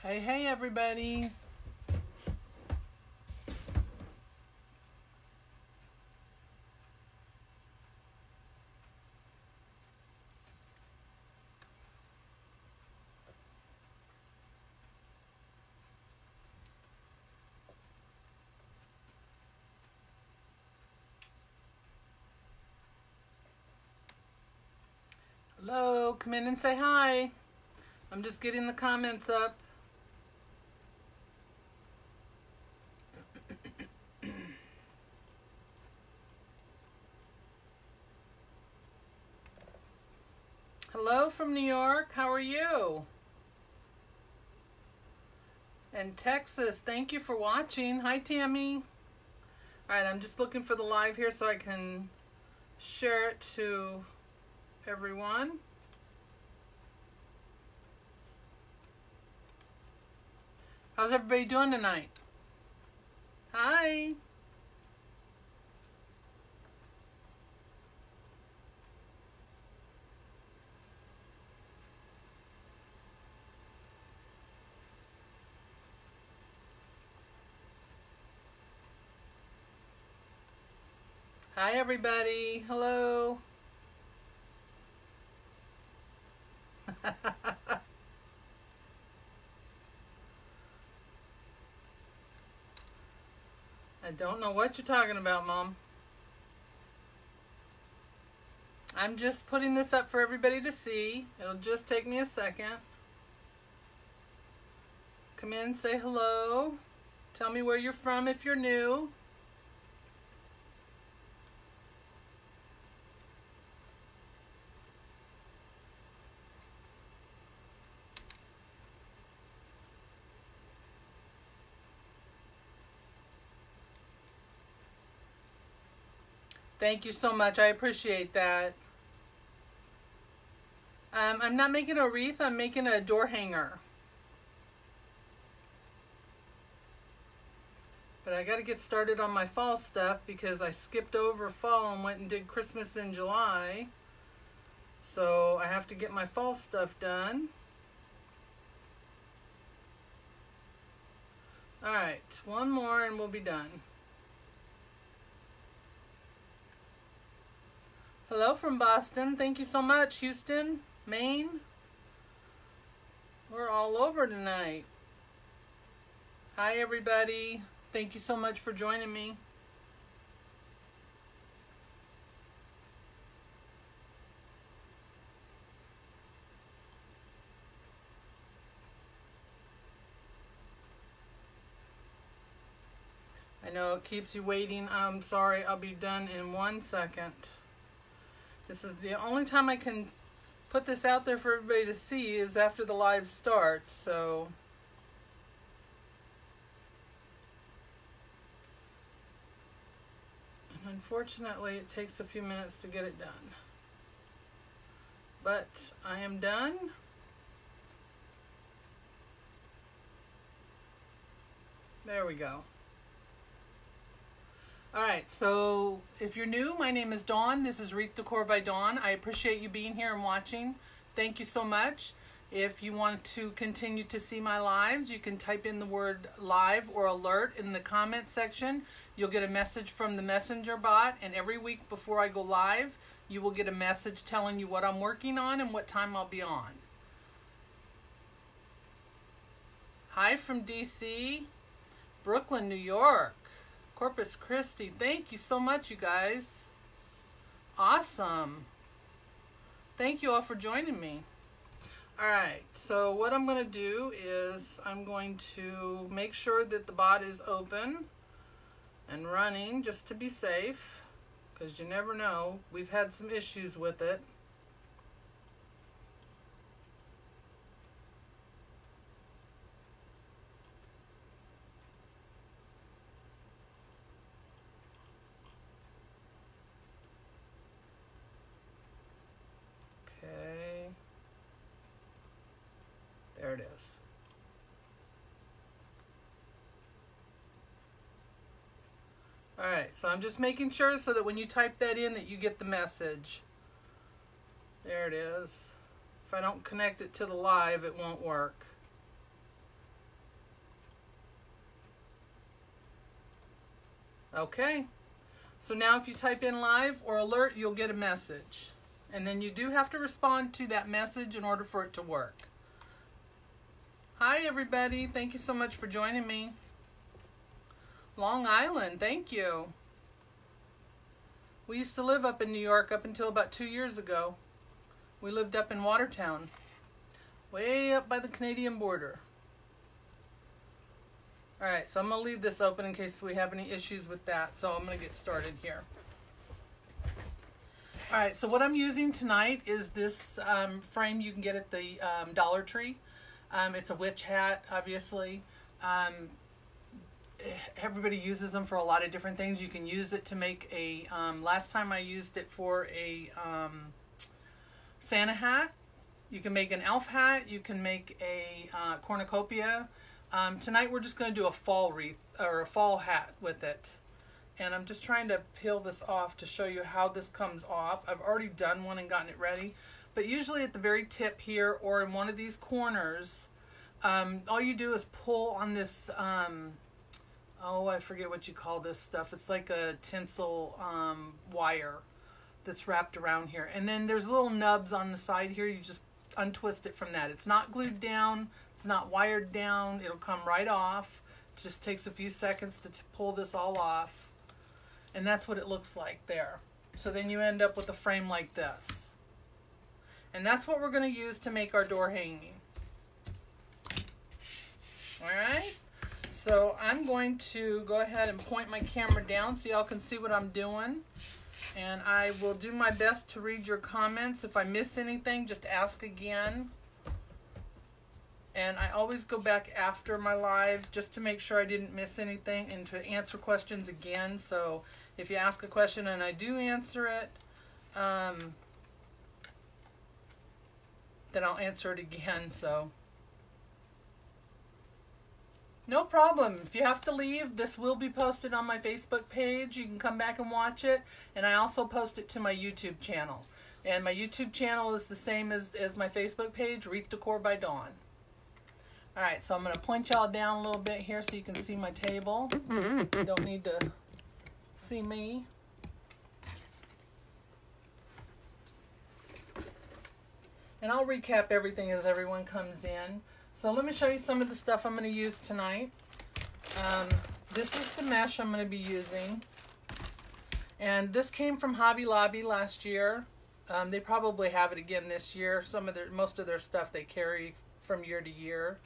Hey, hey, everybody. Hello, come in and say hi. I'm just getting the comments up. Hello from New York, how are you? And Texas, thank you for watching. Hi, Tammy. All right, I'm just looking for the live here so I can share it to everyone. How's everybody doing tonight? Hi. Hi, everybody. Hello. I don't know what you're talking about, Mom. I'm just putting this up for everybody to see. It'll just take me a second. Come in, say hello. Tell me where you're from if you're new. Thank you so much. I appreciate that. I'm not making a wreath. I'm making a door hanger. But I got to get started on my fall stuff because I skipped over fall and went and did Christmas in July. So I have to get my fall stuff done. All right, one more and we'll be done. Hello from Boston. Thank you so much. Houston, Maine. We're all over tonight. Hi, everybody. Thank you so much for joining me. I know it keeps you waiting. I'm sorry. I'll be done in 1 second. This is the only time I can put this out there for everybody to see is after the live starts, so. And unfortunately, it takes a few minutes to get it done. But I am done. There we go. All right, so if you're new, my name is Dawn. This is Wreath Decor by Dawn. I appreciate you being here and watching. Thank you so much. If you want to continue to see my lives, you can type in the word live or alert in the comment section. You'll get a message from the messenger bot, and every week before I go live, you will get a message telling you what I'm working on and what time I'll be on. Hi from DC, Brooklyn, New York. Corpus Christi, thank you so much, you guys. Awesome. Thank you all for joining me. All right, so what I'm going to do is I'm going to make sure that the bot is open and running just to be safe, because you never know. We've had some issues with it. There it is. All right, so I'm just making sure so that when you type that in that you get the message. There it is. If I don't connect it to the live, it won't work. Okay. So now if you type in live or alert, you'll get a message. And then you do have to respond to that message in order for it to work. Hi, everybody. Thank you so much for joining me. Long Island, thank you. We used to live up in New York up until about 2 years ago. We lived up in Watertown, way up by the Canadian border. All right, so I'm going to leave this open in case we have any issues with that. So I'm going to get started here. All right, so what I'm using tonight is this frame you can get at the Dollar Tree. It's a witch hat, obviously. Everybody uses them for a lot of different things. You can use it to make a, last time I used it for a Santa hat. You can make an elf hat. You can make a cornucopia. Tonight we're just going to do a fall wreath or a fall hat with it. And I'm just trying to peel this off to show you how this comes off. I've already done one and gotten it ready. But usually at the very tip here or in one of these corners, all you do is pull on this, oh, I forget what you call this stuff. It's like a tinsel wire that's wrapped around here. And then there's little nubs on the side here. You just untwist it from that. It's not glued down. It's not wired down. It'll come right off. It just takes a few seconds to pull this all off. And that's what it looks like there. So then you end up with a frame like this. And that's what we're going to use to make our door hanging. Alright? So I'm going to go ahead and point my camera down so y'all can see what I'm doing. And I will do my best to read your comments. If I miss anything, just ask again. And I always go back after my live just to make sure I didn't miss anything and to answer questions again. So if you ask a question and I do answer it, then I'll answer it again. So no problem. If you have to leave, this will be posted on my Facebook page. You can come back and watch it. And I also post it to my YouTube channel. And my YouTube channel is the same as my Facebook page, Wreath Decor by Dawn. Alright, so I'm going to point y'all down a little bit here so you can see my table. You don't need to see me. And I'll recap everything as everyone comes in. So let me show you some of the stuff I'm going to use tonight. This is the mesh I'm going to be using. And this came from Hobby Lobby last year. They probably have it again this year. Most of their stuff they carry from year to year.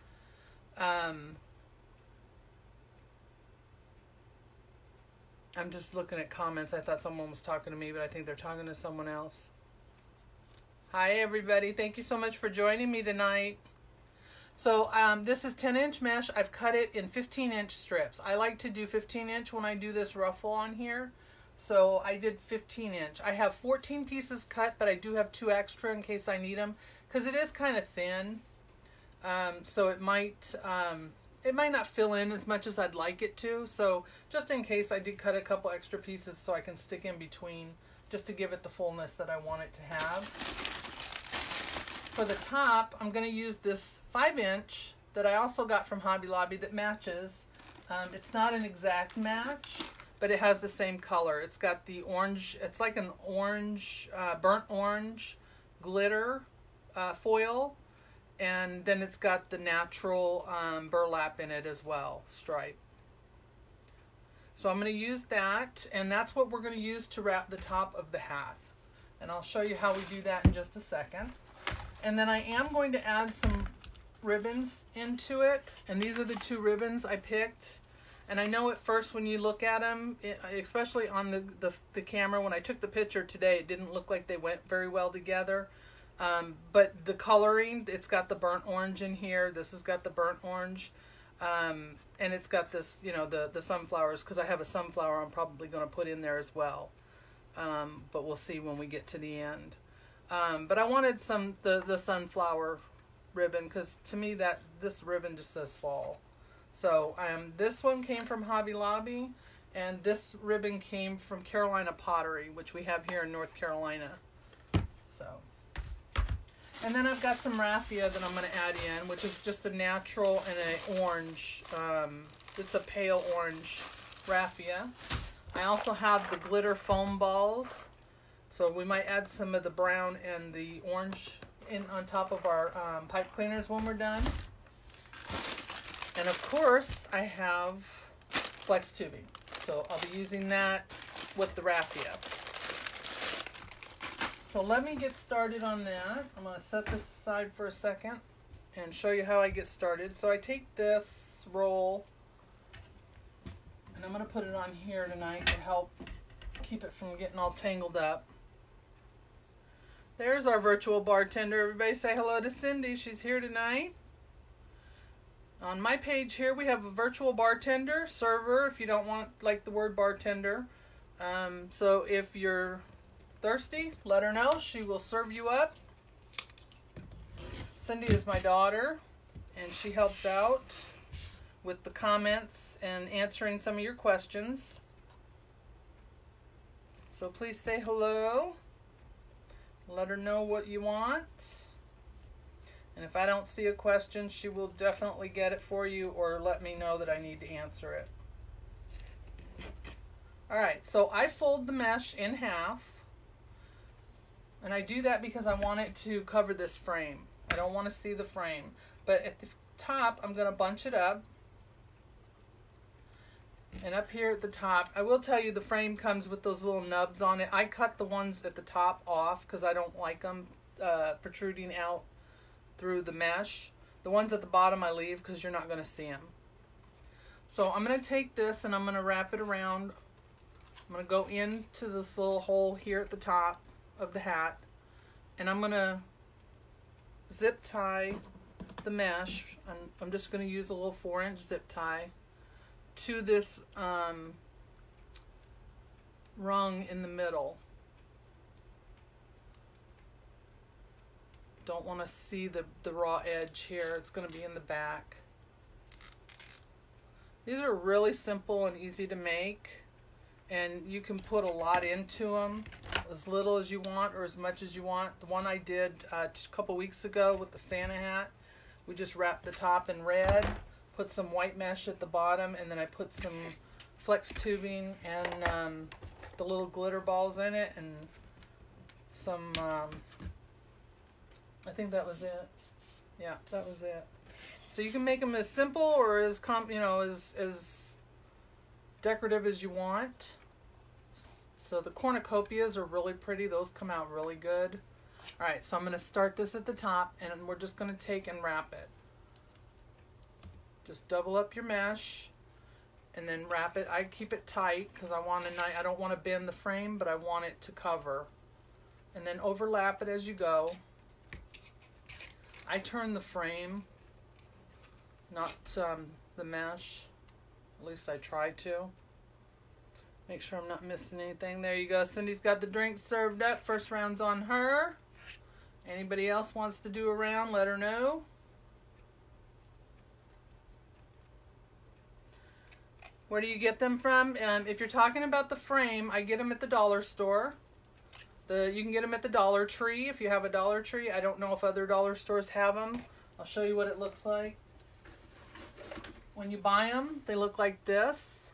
I'm just looking at comments. I thought someone was talking to me, but I think they're talking to someone else. Hi, everybody. Thank you so much for joining me tonight. So this is 10-inch mesh. I've cut it in 15-inch strips. I like to do 15-inch when I do this ruffle on here. So I did 15-inch. I have 14 pieces cut, but I do have 2 extra in case I need them because it is kind of thin. So it might not fill in as much as I'd like it to. So just in case, I did cut a couple extra pieces so I can stick in between just to give it the fullness that I want it to have. For the top, I'm going to use this 5-inch that I also got from Hobby Lobby that matches. It's not an exact match, but it has the same color. It's got the orange, it's like an orange, burnt orange glitter foil. And then it's got the natural burlap in it as well, stripe. So I'm going to use that, and that's what we're going to use to wrap the top of the hat. And I'll show you how we do that in just a second. And then I am going to add some ribbons into it. And these are the 2 ribbons I picked. And I know at first when you look at them, especially on the camera, when I took the picture today, it didn't look like they went very well together. But the coloring, it's got the burnt orange in here. This has got the burnt orange. And it's got this, you know, the sunflowers, because I have a sunflower I'm probably going to put in there as well. But we'll see when we get to the end. But I wanted the sunflower ribbon, because to me this ribbon just says fall. So this one came from Hobby Lobby, and this ribbon came from Carolina Pottery, which we have here in North Carolina. So, and then I've got some raffia that I'm going to add in, which is just a natural and an orange. It's a pale orange raffia. I also have the glitter foam balls. So we might add some of the brown and the orange in on top of our pipe cleaners when we're done. And of course, I have flex tubing. So I'll be using that with the Raffia. So let me get started on that. I'm going to set this aside for a second and show you how I get started. So I take this roll and I'm going to put it on here tonight to help keep it from getting all tangled up. There's our virtual bartender. Everybody say hello to Cindy. She's here tonight. On my page here, we have a virtual bartender, server, if you don't want like the word bartender. So if you're thirsty, let her know. She will serve you up. Cindy is my daughter, and she helps out with the comments and answering some of your questions. So please say hello. Let her know what you want. And if I don't see a question, she will definitely get it for you or let me know that I need to answer it. Alright, so I fold the mesh in half. And I do that because I want it to cover this frame. I don't want to see the frame. But at the top, I'm going to bunch it up. And up here at the top, I will tell you the frame comes with those little nubs on it. I cut the ones at the top off because I don't like them protruding out through the mesh. The ones at the bottom I leave because you're not going to see them. So I'm going to take this and I'm going to wrap it around. I'm going to go into this little hole here at the top of the hat. And I'm going to zip tie the mesh. And I'm just going to use a little 4-inch zip tie to this rung in the middle. Don't want to see the raw edge here. It's going to be in the back. These are really simple and easy to make, and you can put a lot into them, as little as you want or as much as you want. The one I did a couple weeks ago with the Santa hat, we just wrapped the top in red, put some white mesh at the bottom, and then I put some flex tubing and the little glitter balls in it, and some I think that was it. Yeah, that was it. So you can make them as simple or as as decorative as you want. So the cornucopias are really pretty. Those come out really good. All right, so I'm going to start this at the top, and we're just going to take and wrap it. Just double up your mesh, and then wrap it. I keep it tight because I don't want to bend the frame, but I want it to cover. And then overlap it as you go. I turn the frame, not the mesh. At least I try to. Make sure I'm not missing anything. There you go. Cindy's got the drinks served up. First round's on her. Anybody else wants to do a round, let her know. Where do you get them from? If you're talking about the frame, I get them at the dollar store. You can get them at the Dollar Tree if you have a Dollar Tree. I don't know if other dollar stores have them. I'll show you what it looks like. When you buy them, they look like this.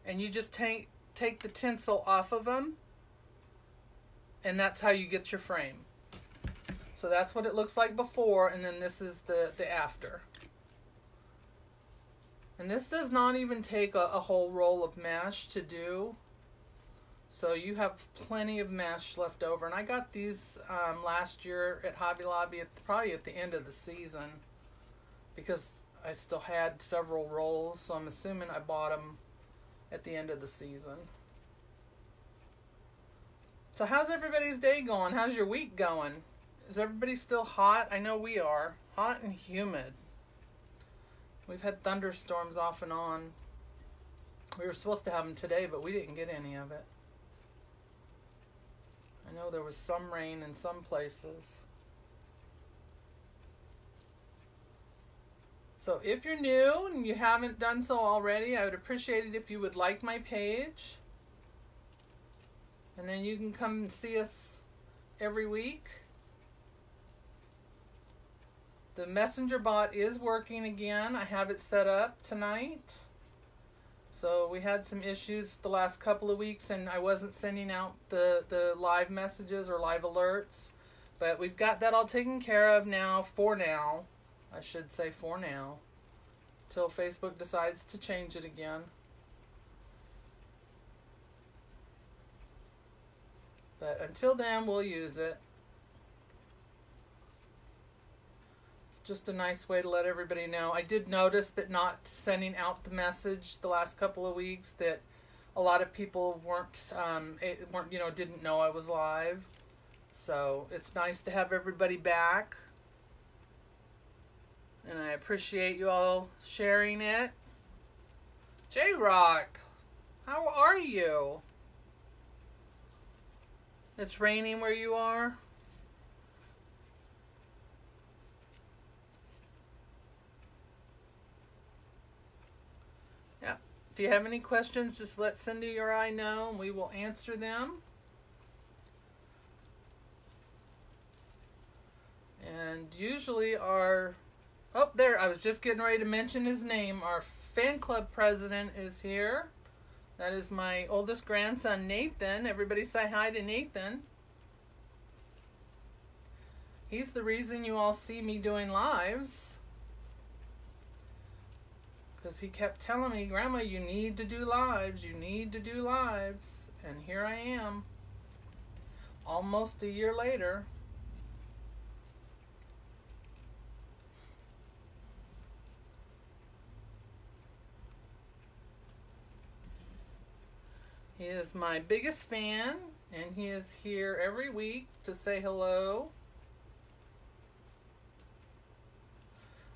And you just take the tinsel off of them. And that's how you get your frame. So that's what it looks like before, and then this is the after. And this does not even take a whole roll of mesh to do. So you have plenty of mesh left over. And I got these last year at Hobby Lobby, probably at the end of the season, because I still had several rolls. So I'm assuming I bought them at the end of the season. So how's everybody's day going? How's your week going? Is everybody still hot? I know we are. Hot and humid. We've had thunderstorms off and on. We were supposed to have them today, but we didn't get any of it. I know there was some rain in some places. So if you're new and you haven't done so already, I would appreciate it if you would like my page. And then you can come and see us every week. The messenger bot is working again. I have it set up tonight. So we had some issues the last couple of weeks, and I wasn't sending out the live messages or live alerts. But we've got that all taken care of now, for now. I should say for now. Till Facebook decides to change it again. But until then, we'll use it. It's just a nice way to let everybody know. I did notice that not sending out the message the last couple of weeks, that a lot of people weren't didn't know I was live. So it's nice to have everybody back. And I appreciate you all sharing it. J-Rock, how are you? It's raining where you are? Yeah. If you have any questions, just let Cindy or I know and we will answer them. And usually oh, there, I was just getting ready to mention his name. Our fan club president is here. That is my oldest grandson, Nathan. Everybody say hi to Nathan. He's the reason you all see me doing lives. Because he kept telling me, Grandma, you need to do lives. You need to do lives. And here I am. Almost a year later. He is my biggest fan, and he is here every week to say hello.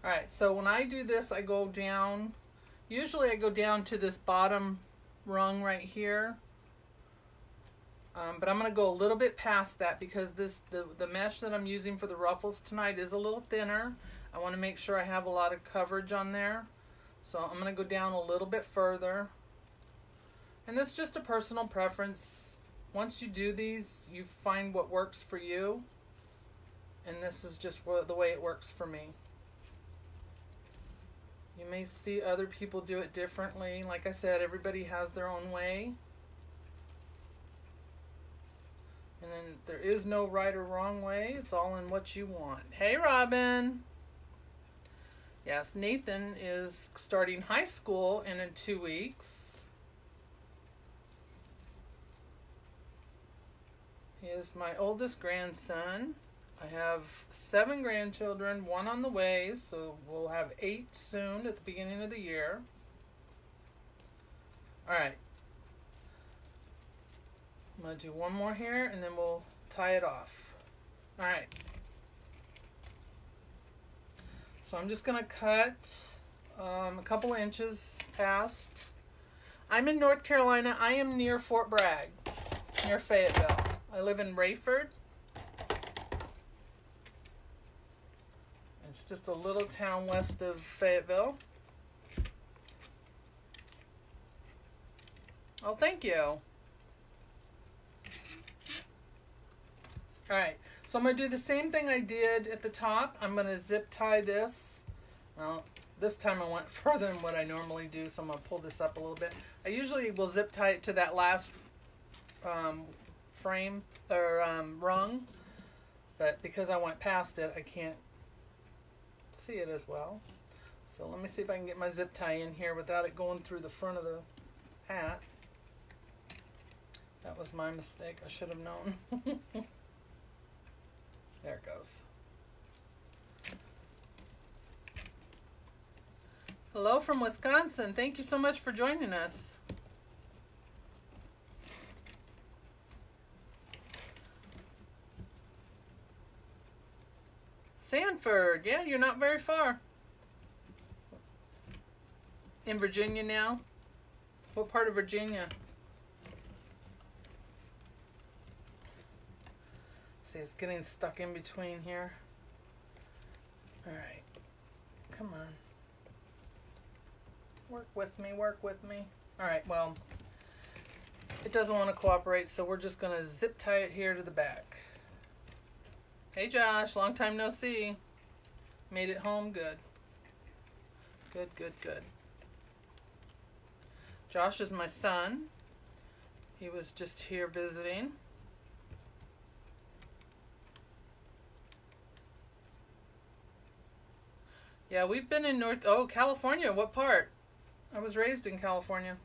Alright, so when I do this, I go down. Usually I go down to this bottom rung right here. But I'm going to go a little bit past that because the mesh that I'm using for the ruffles tonight is a little thinner. I want to make sure I have a lot of coverage on there. So I'm going to go down a little bit further. And that's just a personal preference. Once you do these, you find what works for you. And this is just the way it works for me. You may see other people do it differently. Like I said, everybody has their own way. And then there is no right or wrong way. It's all in what you want. Hey, Robin. Yes, Nathan is starting high school in 2 weeks. He is my oldest grandson. I have 7 grandchildren, 1 on the way, so we'll have 8 soon at the beginning of the year. Alright. I'm going to do one more here, and then we'll tie it off. Alright. So I'm just going to cut a couple inches past. I'm in North Carolina. I am near Fort Bragg, near Fayetteville. I live in Rayford. It's just a little town west of Fayetteville. Oh, thank you. Alright, so I'm going to do the same thing I did at the top. I'm going to zip tie this. Well, this time I went further than what I normally do, so I'm going to pull this up a little bit. I usually will zip tie it to that last frame or rung, but because I went past it, I can't see it as well. So let me see if I can get my zip tie in here without it going through the front of the hat. That was my mistake. I should have known. There it goes. Hello from Wisconsin. Thank you so much for joining us. Sanford, yeah, you're not very far. In Virginia now? What part of Virginia? See, it's getting stuck in between here. Alright. Come on. Work with me, work with me. Alright, well, it doesn't want to cooperate, so we're just going to zip tie it here to the back. Hey Josh, long time no see. Made it home, good. Good, good, good. Josh is my son. He was just here visiting. Yeah, we've been in California. What part? I was raised in California.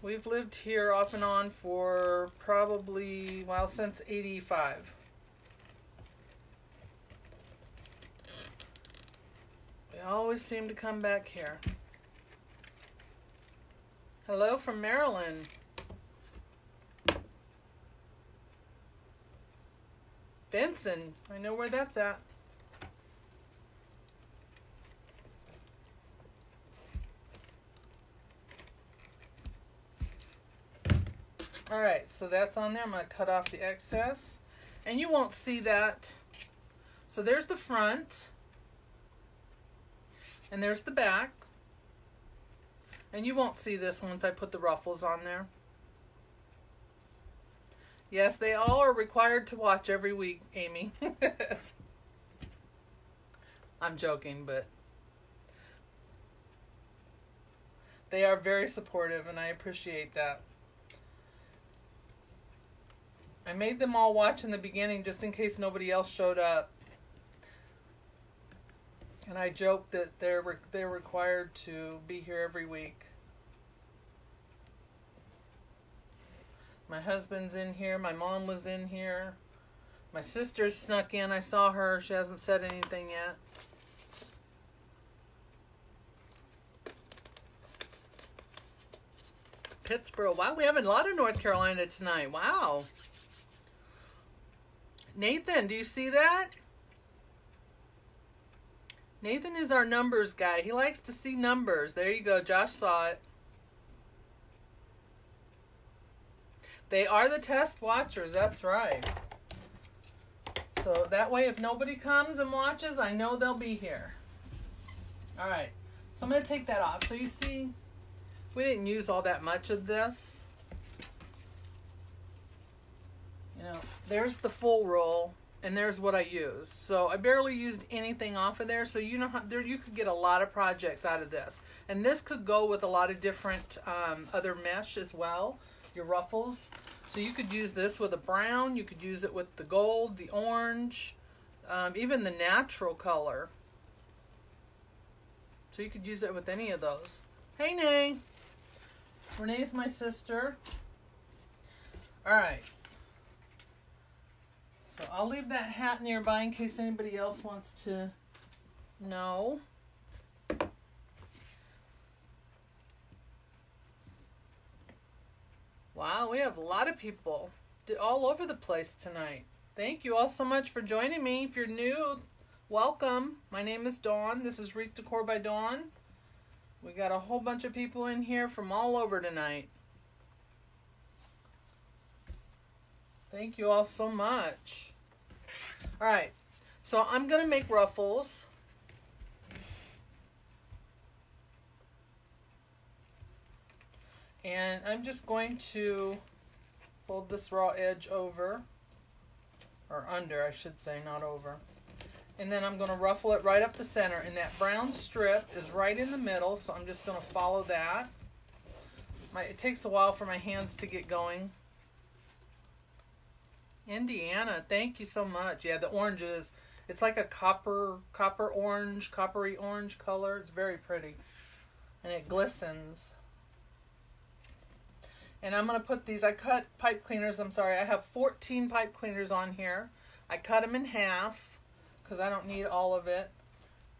We've lived here off and on for probably, well, since 85. We always seem to come back here. Hello from Maryland. Benson, I know where that's at. Alright, so that's on there. I'm going to cut off the excess. And you won't see that. So there's the front. And there's the back. And you won't see this once I put the ruffles on there. Yes, they all are required to watch every week, Amy. I'm joking, but they are very supportive, and I appreciate that. I made them all watch in the beginning just in case nobody else showed up. And I joked that they're required to be here every week. My husband's in here. My mom was in here. My sister snuck in. I saw her. She hasn't said anything yet. Pittsburgh. Wow, we have a lot of North Carolina tonight. Wow. Nathan, do you see that? Nathan is our numbers guy. He likes to see numbers. There you go. Josh saw it. They are the test watchers. That's right. So that way if nobody comes and watches, I know they'll be here. All right. So I'm going to take that off. So you see, we didn't use all that much of this. You know, there's the full roll, and there's what I used. So I barely used anything off of there. So you know how you could get a lot of projects out of this. And this could go with a lot of different other mesh as well, your ruffles. So you could use this with a brown. You could use it with the gold, the orange, even the natural color. So you could use it with any of those. Hey, Nay. Renee's my sister. All right. So I'll leave that hat nearby in case anybody else wants to know. Wow, we have a lot of people all over the place tonight. Thank you all so much for joining me. If you're new, welcome. My name is Dawn. This is Wreath Decor by Dawn. We got a whole bunch of people in here from all over tonight. Thank you all so much. All right, so I'm going to make ruffles. And I'm just going to fold this raw edge over, or under, I should say, not over. And then I'm going to ruffle it right up the center. And that brown strip is right in the middle, so I'm just going to follow that. It takes a while for my hands to get going. Indiana, thank you so much. Yeah, the orange is, it's like a coppery orange color. It's very pretty. And it glistens. And I'm going to put these, I cut pipe cleaners, I'm sorry, I have 14 pipe cleaners on here. I cut them in half because I don't need all of it.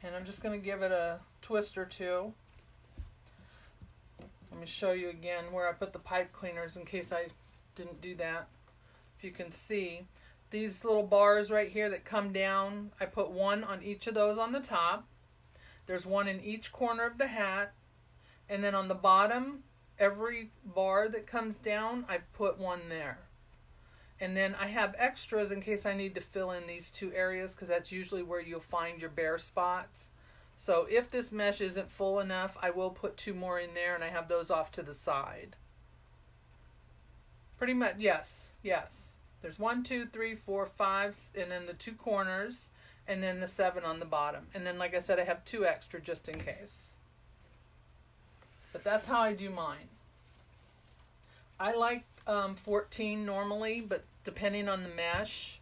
And I'm just going to give it a twist or two. Let me show you again where I put the pipe cleaners in case I didn't do that. If you can see, these little bars right here that come down, I put one on each of those on the top. There's one in each corner of the hat. And then on the bottom, every bar that comes down, I put one there. And then I have extras in case I need to fill in these two areas because that's usually where you'll find your bare spots. So if this mesh isn't full enough, I will put two more in there and I have those off to the side. Pretty much, yes, yes. There's 1, 2, 3, 4, 5, and then the two corners, and then the 7 on the bottom. And then, like I said, I have 2 extra just in case. that's how I do mine. I like 14 normally, but depending on the mesh,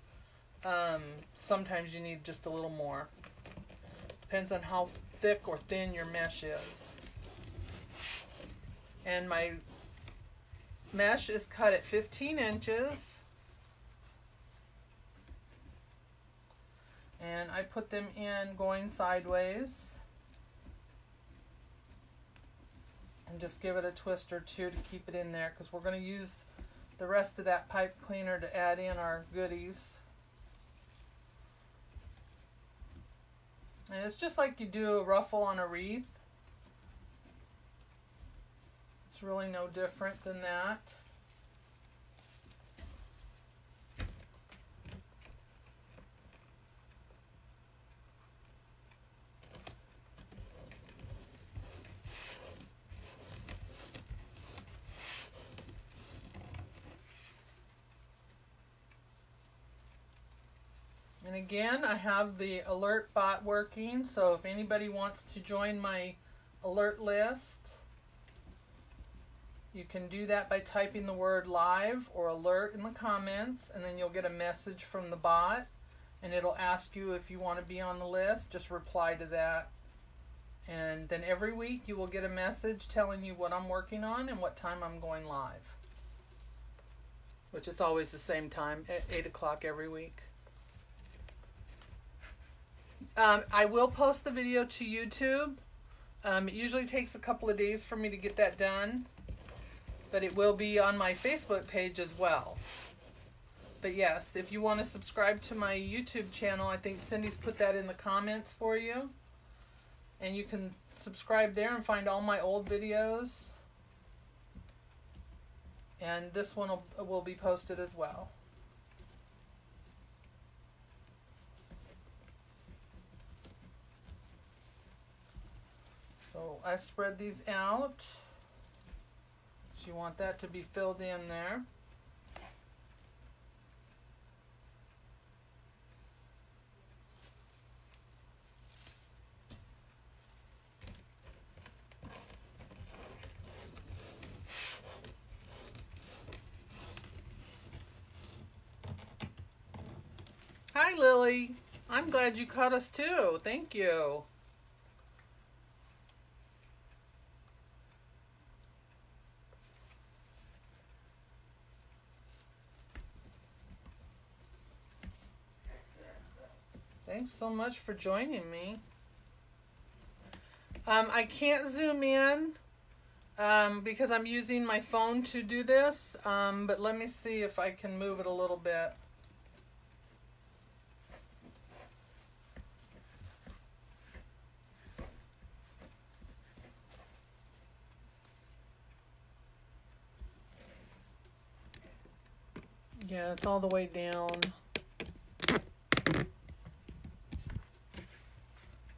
sometimes you need just a little more. Depends on how thick or thin your mesh is. And my mesh is cut at 15 inches. And I put them in going sideways. And just give it a twist or two to keep it in there, because we're going to use the rest of that pipe cleaner to add in our goodies. And it's just like you do a ruffle on a wreath. It's really no different than that. And again, I have the alert bot working, so if anybody wants to join my alert list, you can do that by typing the word live or alert in the comments, and then you'll get a message from the bot, and it'll ask you if you want to be on the list. Just reply to that. And then every week you will get a message telling you what I'm working on and what time I'm going live, which is always the same time, at 8 o'clock every week. I will post the video to YouTube. It usually takes a couple of days for me to get that done, but it will be on my Facebook page as well. But yes, if you want to subscribe to my YouTube channel, I think Cindy's put that in the comments for you. And you can subscribe there and find all my old videos. And this one will be posted as well. So I spread these out. So you want that to be filled in there. Hi, Lily. I'm glad you caught us too. Thank you. Thanks so much for joining me. I can't zoom in because I'm using my phone to do this, but let me see if I can move it a little bit. Yeah, it's all the way down.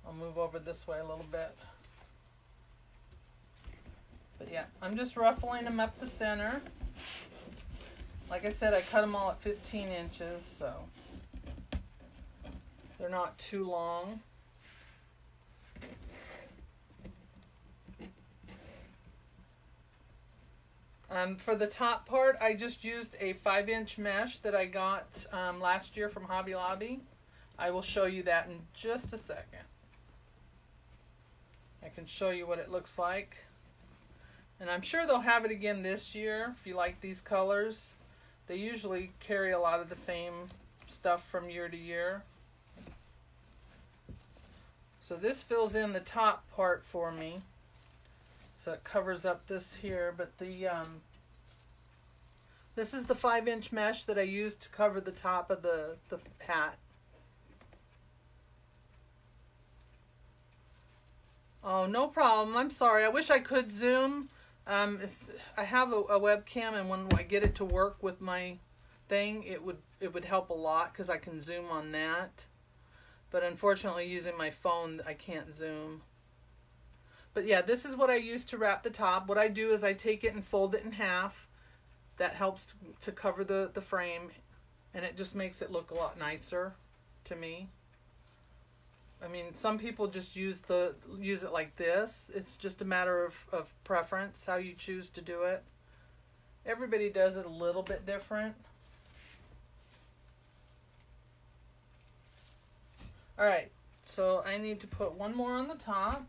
I'll move over this way a little bit. But yeah, I'm just ruffling them up the center. Like I said, I cut them all at 15 inches, so they're not too long. For the top part, I just used a 5-inch mesh that I got last year from Hobby Lobby. I will show you that in just a second. I can show you what it looks like. And I'm sure they'll have it again this year if you like these colors. They usually carry a lot of the same stuff from year to year. So this fills in the top part for me. So it covers up this here, but the this is the 5-inch mesh that I used to cover the top of the hat. Oh, no problem. I'm sorry. I wish I could zoom. I have a webcam, and when I get it to work with my thing, it would help a lot because I can zoom on that. But unfortunately, using my phone, I can't zoom. But yeah, this is what I use to wrap the top. What I do is I take it and fold it in half. That helps to cover the frame, and it just makes it look a lot nicer to me. I mean, some people just use it like this. It's just a matter of preference, how you choose to do it. Everybody does it a little bit different. All right, so I need to put one more on the top.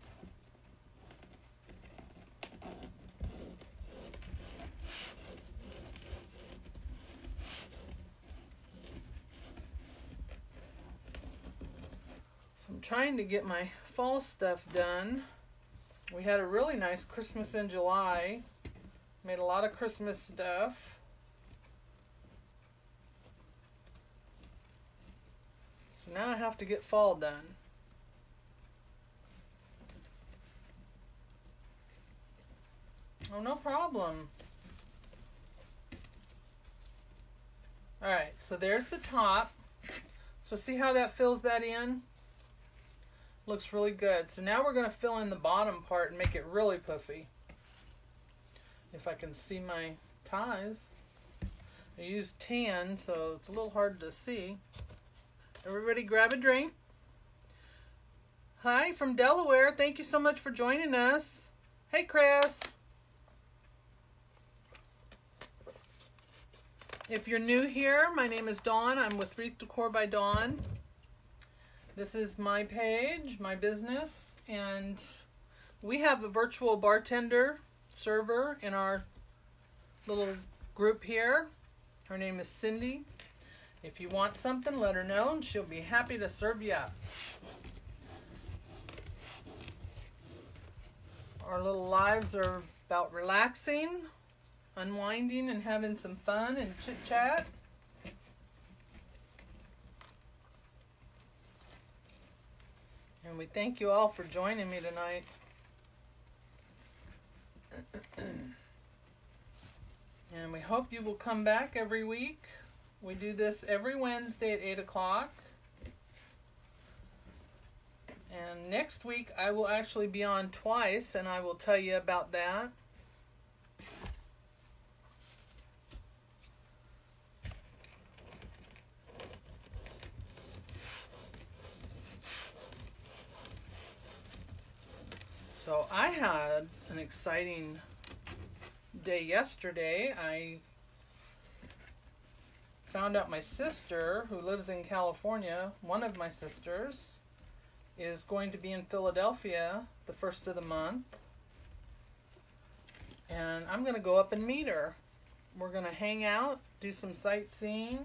So I'm trying to get my fall stuff done. We had a really nice Christmas in July. Made a lot of Christmas stuff. So now I have to get fall done. Oh, no problem. All right, so there's the top. So see how that fills that in? Looks really good. So now we're going to fill in the bottom part and make it really puffy. If I can see my ties. I used tan, so it's a little hard to see. Everybody grab a drink. Hi from Delaware. Thank you so much for joining us. Hey, Chris. If you're new here, my name is Dawn. I'm with Wreath Decor by Dawn. This is my page, my business, and we have a virtual bartender server in our little group here. Her name is Cindy. If you want something, let her know and she'll be happy to serve you up. Our little lives are about relaxing, unwinding, and having some fun and chit chat. And we thank you all for joining me tonight. And we hope you will come back every week. We do this every Wednesday at 8 o'clock. And next week I will actually be on twice, and I will tell you about that. So I had an exciting day yesterday. I found out my sister, who lives in California, one of my sisters, is going to be in Philadelphia the first of the month. And I'm going to go up and meet her. We're going to hang out, do some sightseeing,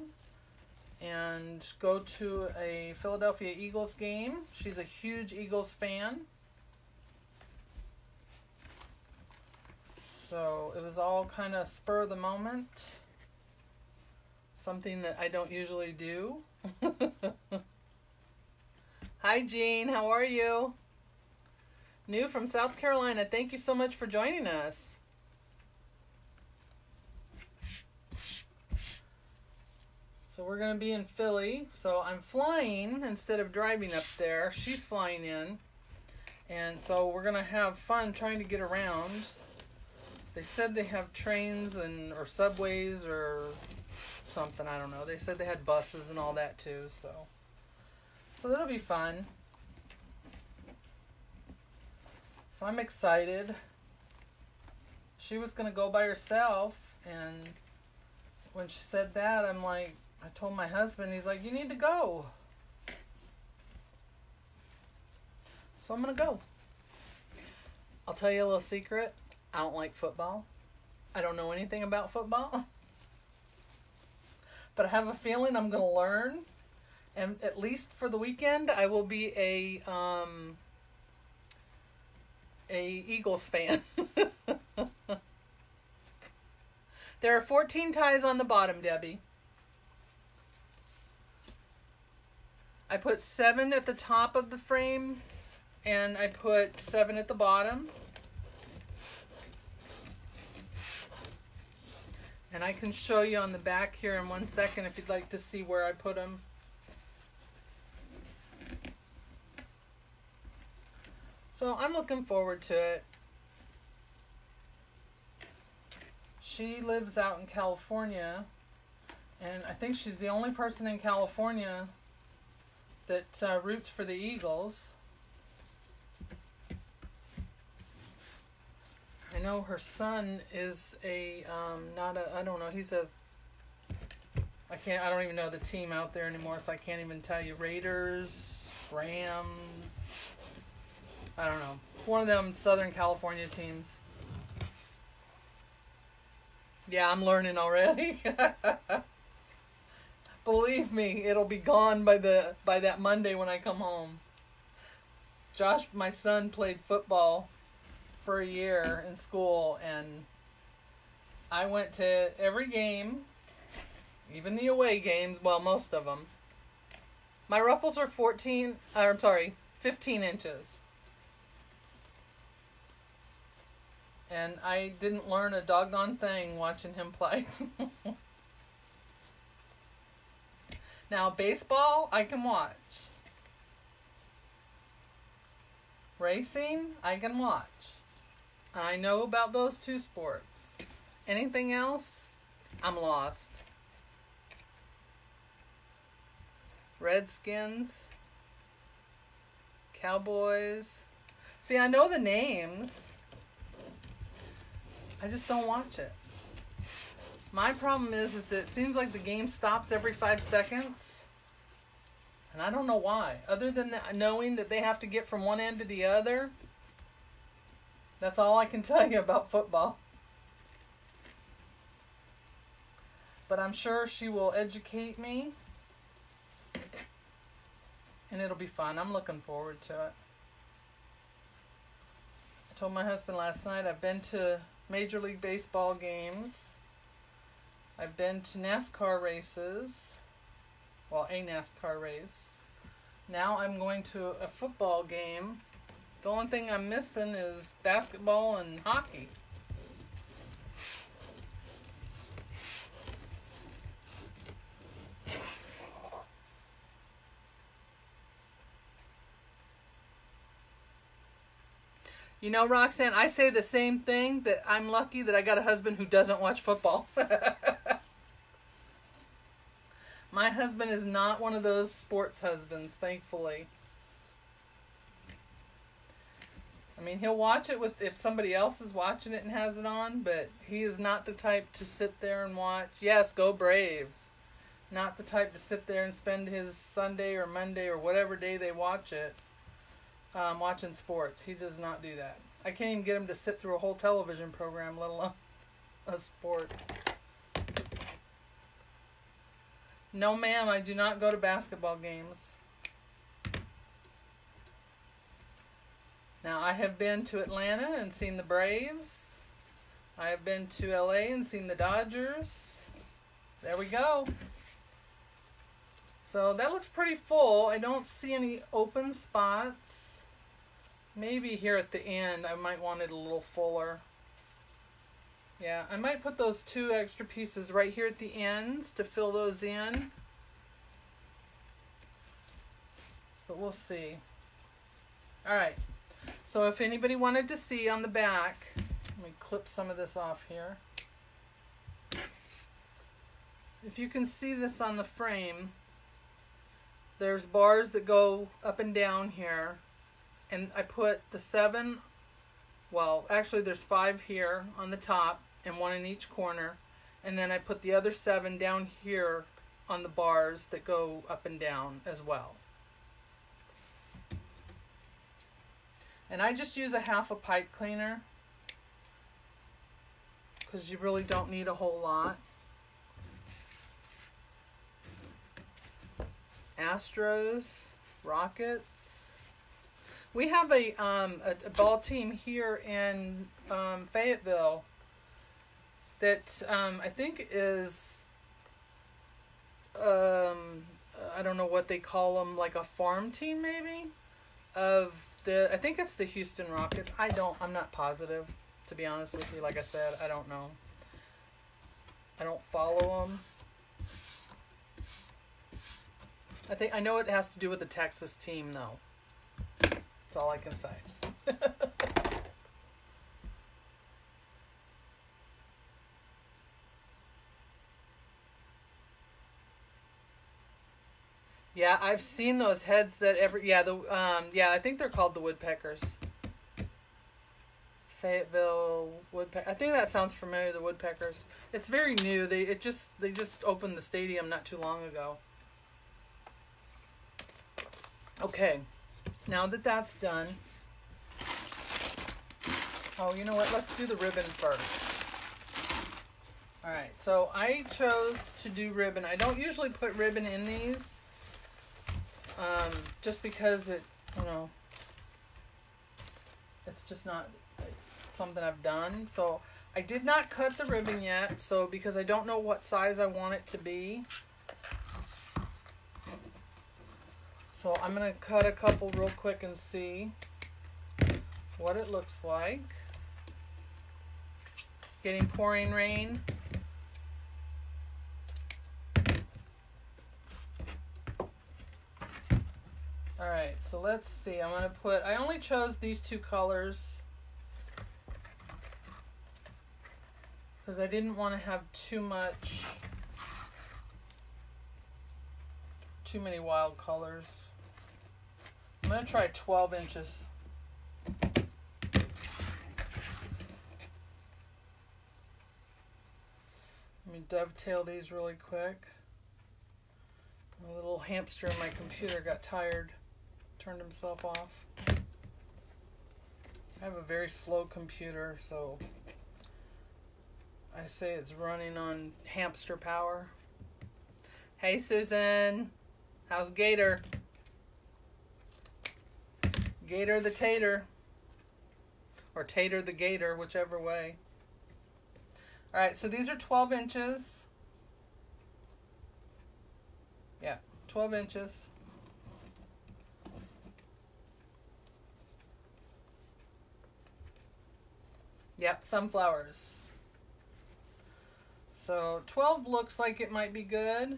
and go to a Philadelphia Eagles game. She's a huge Eagles fan. So it was all kind of spur of the moment. Something that I don't usually do. Hi, Jean. How are you? New from South Carolina. Thank you so much for joining us. So we're going to be in Philly. So I'm flying instead of driving up there. She's flying in. And so we're going to have fun trying to get around. They said they have trains or subways or something. I don't know. They said they had buses and all that too. So that'll be fun. So I'm excited. She was going to go by herself. And when she said that, I'm like, I told my husband, he's like, you need to go. So I'm going to go. I'll tell you a little secret. I don't like football. I don't know anything about football. But I have a feeling I'm going to learn. And at least for the weekend, I will be a Eagles fan. There are 14 ties on the bottom, Debbie. I put 7 at the top of the frame, and I put 7 at the bottom. And I can show you on the back here in 1 second if you'd like to see where I put them. So I'm looking forward to it. She lives out in California, and I think she's the only person in California that roots for the Eagles. I know her son is a, I don't know, I don't even know the team out there anymore, so I can't even tell you. Raiders, Rams, I don't know. One of them Southern California teams. Yeah, I'm learning already. Believe me, it'll be gone by that Monday when I come home. Josh, my son, played football for a year in school, and I went to every game, even the away games, well, most of them. My ruffles are 15 inches. And I didn't learn a doggone thing watching him play. Now, baseball, I can watch. Racing, I can watch. I know about those two sports. Anything else, I'm lost. Redskins, Cowboys. See, I know the names. I just don't watch it. My problem is that it seems like the game stops every 5 seconds. And I don't know why. Other than knowing that they have to get from one end to the other. That's all I can tell you about football. But I'm sure she will educate me. And it'll be fun. I'm looking forward to it. I told my husband last night I've been to Major League Baseball games. I've been to NASCAR races. Well, a NASCAR race. Now I'm going to a football game. The only thing I'm missing is basketball and hockey. You know, Roxanne, I say the same thing, that I'm lucky that I got a husband who doesn't watch football. My husband is not one of those sports husbands, thankfully. I mean, he'll watch it if somebody else is watching it and has it on, but he is not the type to sit there and watch. Yes, go Braves. Not the type to sit there and spend his Sunday or Monday or whatever day they watch it. Watching sports. He does not do that. I can't even get him to sit through a whole television program, let alone a sport. No, ma'am, I do not go to basketball games. Now, I have been to Atlanta and seen the Braves. I have been to LA and seen the Dodgers. There we go. So that looks pretty full. I don't see any open spots. Maybe here at the end, I might want it a little fuller. Yeah, I might put those 2 extra pieces right here at the ends to fill those in. But we'll see. Alright, so if anybody wanted to see on the back, let me clip some of this off here. If you can see this on the frame, there's bars that go up and down here. And I put the 7, well, actually there's 5 here on the top and 1 in each corner. And then I put the other 7 down here on the bars that go up and down as well. And I just use a half a pipe cleaner because you really don't need a whole lot. Astros, Rockets. We have a ball team here in Fayetteville that I think is, I don't know what they call them, like a farm team maybe? I think it's the Houston Rockets. I'm not positive, to be honest with you. Like I said, I don't know. I don't follow them. I know it has to do with the Texas team, though. That's all I can say. Yeah, I've seen those heads that I think they're called the woodpeckers. Fayetteville woodpecker. I think that sounds familiar, the woodpeckers. It's very new. They just opened the stadium not too long ago. Okay. Now that that's done. Oh, you know what? Let's do the ribbon first. All right. So I chose to do ribbon. I don't usually put ribbon in these. Just because it's just not something I've done. So I did not cut the ribbon yet. So because I don't know what size I want it to be. So I'm going to cut a couple real quick and see what it looks like. Getting pouring rain. Alright, so let's see. I only chose these two colors because I didn't want to have too many wild colors. I'm going to try 12 inches. Let me dovetail these really quick. A little hamster in my computer got tired, turned himself off. I have a very slow computer, so I say it's running on hamster power. Hey Susan, how's Gator? Gator the Tater. Or Tater the Gator, whichever way. Alright, so these are 12 inches. Yeah, 12 inches. Yep, sunflowers. So 12 looks like it might be good.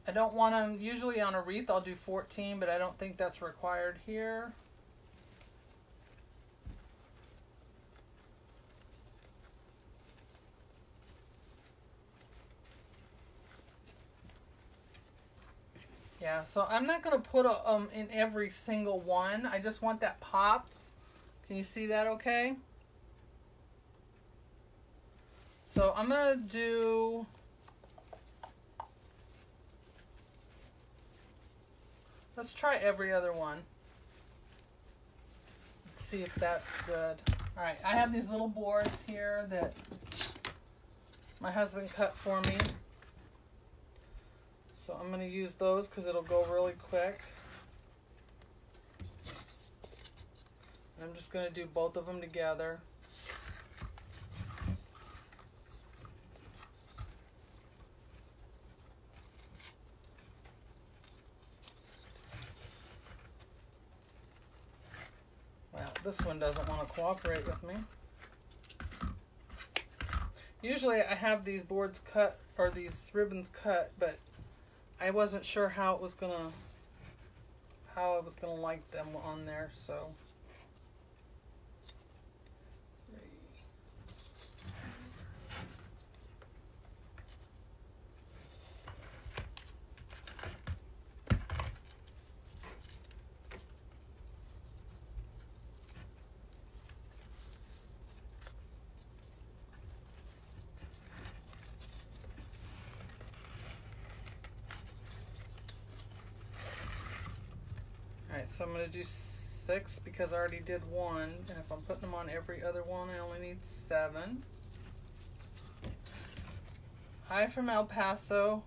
I don't want them, usually on a wreath I'll do 14, but I don't think that's required here. Yeah, so I'm not going to put in every single one. I just want that pop. Can you see that okay? So I'm going to do... Let's try every other one. Let's see if that's good. Alright, I have these little boards here that my husband cut for me. So I'm going to use those because it'll go really quick. And I'm just going to do both of them together. Well, this one doesn't want to cooperate with me. Usually I have these boards cut, or these ribbons cut, but I wasn't sure how I was gonna like them on there, so. Alright, so I'm going to do 6 because I already did 1. And if I'm putting them on every other one, I only need 7. Hi from El Paso.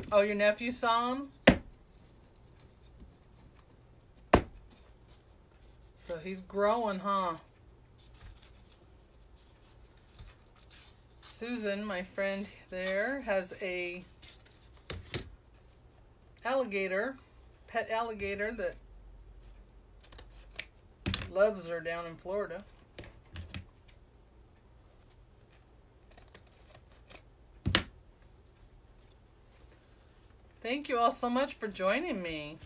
Oh, your nephew saw him? So he's growing, huh? Susan, my friend there, has a alligator, pet alligator that loves her down in Florida. Thank you all so much for joining me.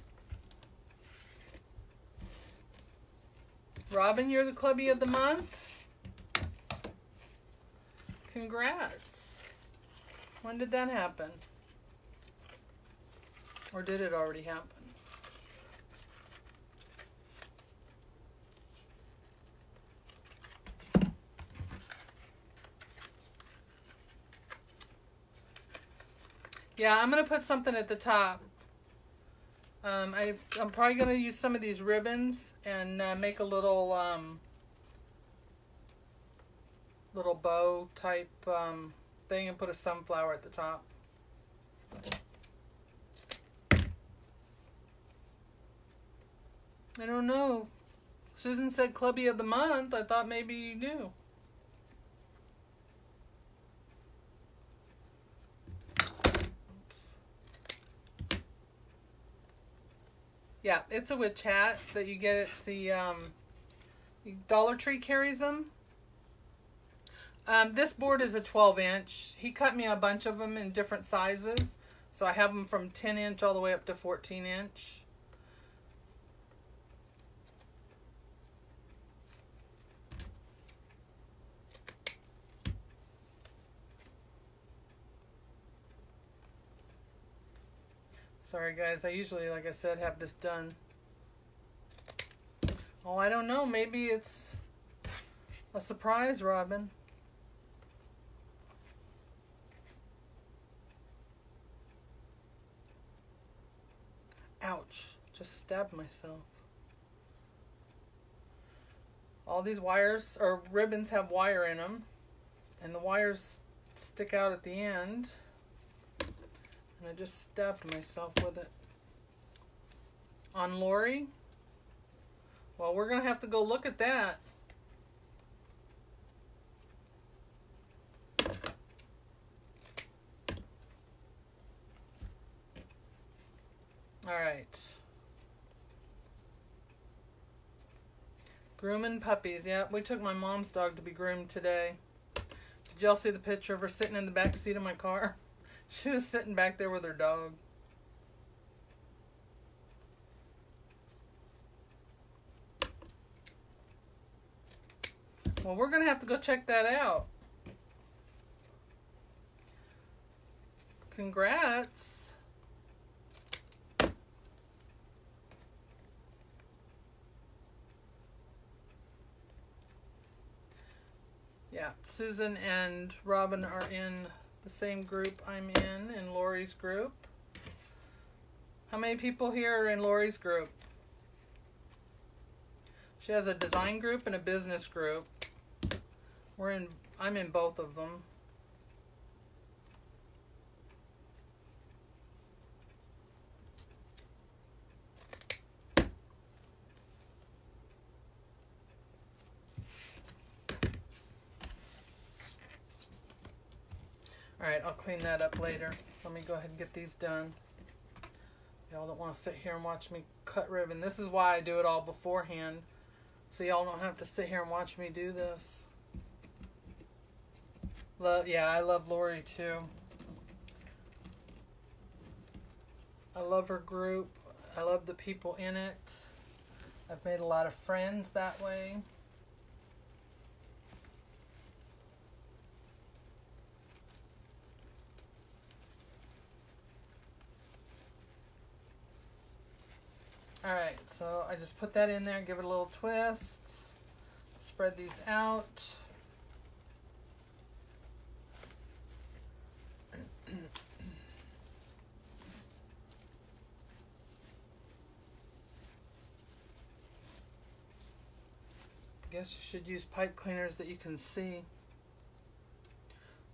Robin, you're the clubby of the month. Congrats. When did that happen? Or did it already happen? Yeah, I'm going to put something at the top. I'm probably going to use some of these ribbons and make a little little bow type thing and put a sunflower at the top. I don't know. Susan said Clubby of the Month. I thought maybe you knew. Yeah, it's a witch hat that you get at the Dollar Tree carries them. This board is a 12-inch. He cut me a bunch of them in different sizes. So I have them from 10-inch all the way up to 14-inch. Sorry guys, I usually, like I said, have this done. Oh, I don't know. Maybe it's a surprise, Robin. Ouch. Just stabbed myself. All these wires or ribbons have wire in them. And the wires stick out at the end. And I just stabbed myself with it. On Lori? Well, we're going to have to go look at that. All right. Grooming puppies. Yeah, we took my mom's dog to be groomed today. Did y'all see the picture of her sitting in the back seat of my car? She was sitting back there with her dog. Well, we're going to have to go check that out. Congrats. Yeah, Susan and Robin are in the same group I'm in Lori's group. How many people here are in Lori's group? She has a design group and a business group. I'm in both of them. Alright, I'll clean that up later. Let me go ahead and get these done. Y'all don't want to sit here and watch me cut ribbon. This is why I do it all beforehand. So y'all don't have to sit here and watch me do this. Yeah, I love Lori too. I love her group. I love the people in it. I've made a lot of friends that way. Alright, so I just put that in there and give it a little twist. Spread these out. I guess you should use pipe cleaners that you can see.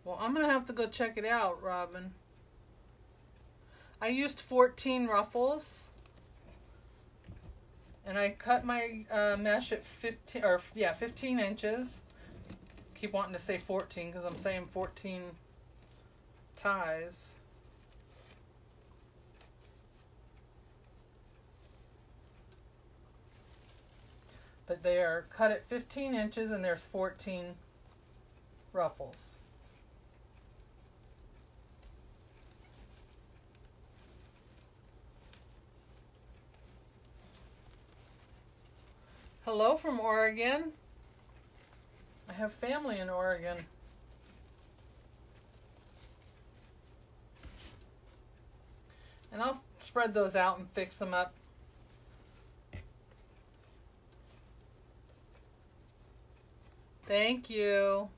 Well, I'm going to have to go check it out, Robin. I used 14 Ruffles. And I cut my mesh at 15 inches. Keep wanting to say 14 because I'm saying 14 ties. But they are cut at 15 inches and there's 14 ruffles. Hello from Oregon. I have family in Oregon. And I'll spread those out and fix them up. Thank you.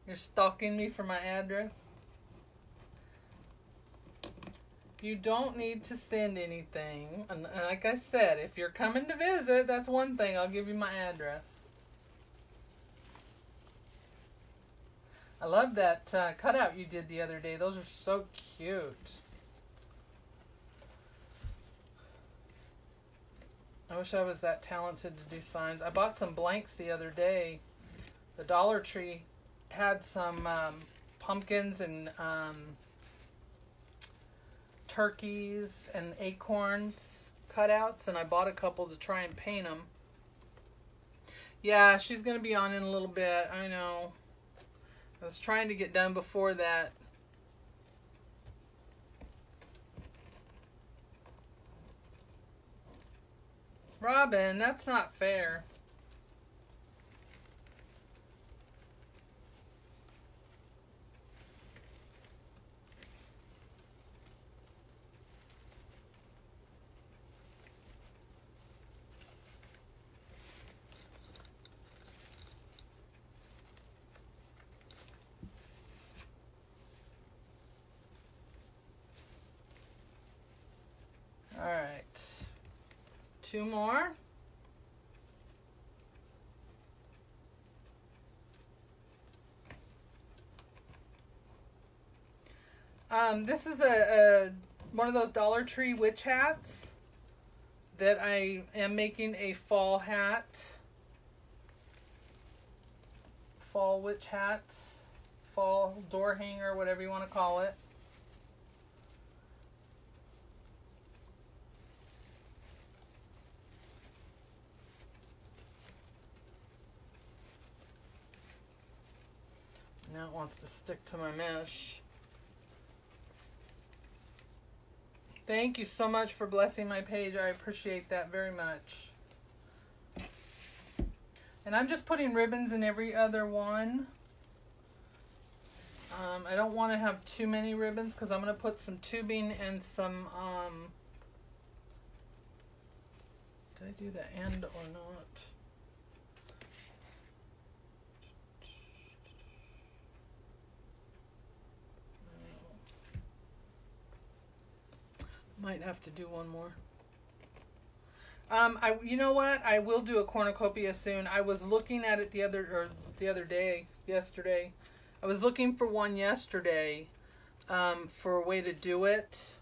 You're stalking me for my address? You don't need to send anything. And like I said, if you're coming to visit, that's one thing. I'll give you my address. I love that cutout you did the other day. Those are so cute. I wish I was that talented to do signs. I bought some blanks the other day. The Dollar Tree had some pumpkins and turkeys and acorns cutouts, and I bought a couple to try and paint them. Yeah, she's going to be on in a little bit. I know. I was trying to get done before that. Robin, that's not fair. All right. 2 more. This is a one of those Dollar Tree witch hats that I am making a fall hat. Fall witch hat. Fall door hanger, whatever you want to call it. Now it wants to stick to my mesh. Thank you so much for blessing my page. I appreciate that very much. And I'm just putting ribbons in every other one. I don't want to have too many ribbons because I'm going to put some tubing and some... did I do the end or not? Might have to do one more. You know what? I will do a cornucopia soon. I was looking at it yesterday. I was looking for one yesterday, for a way to do it.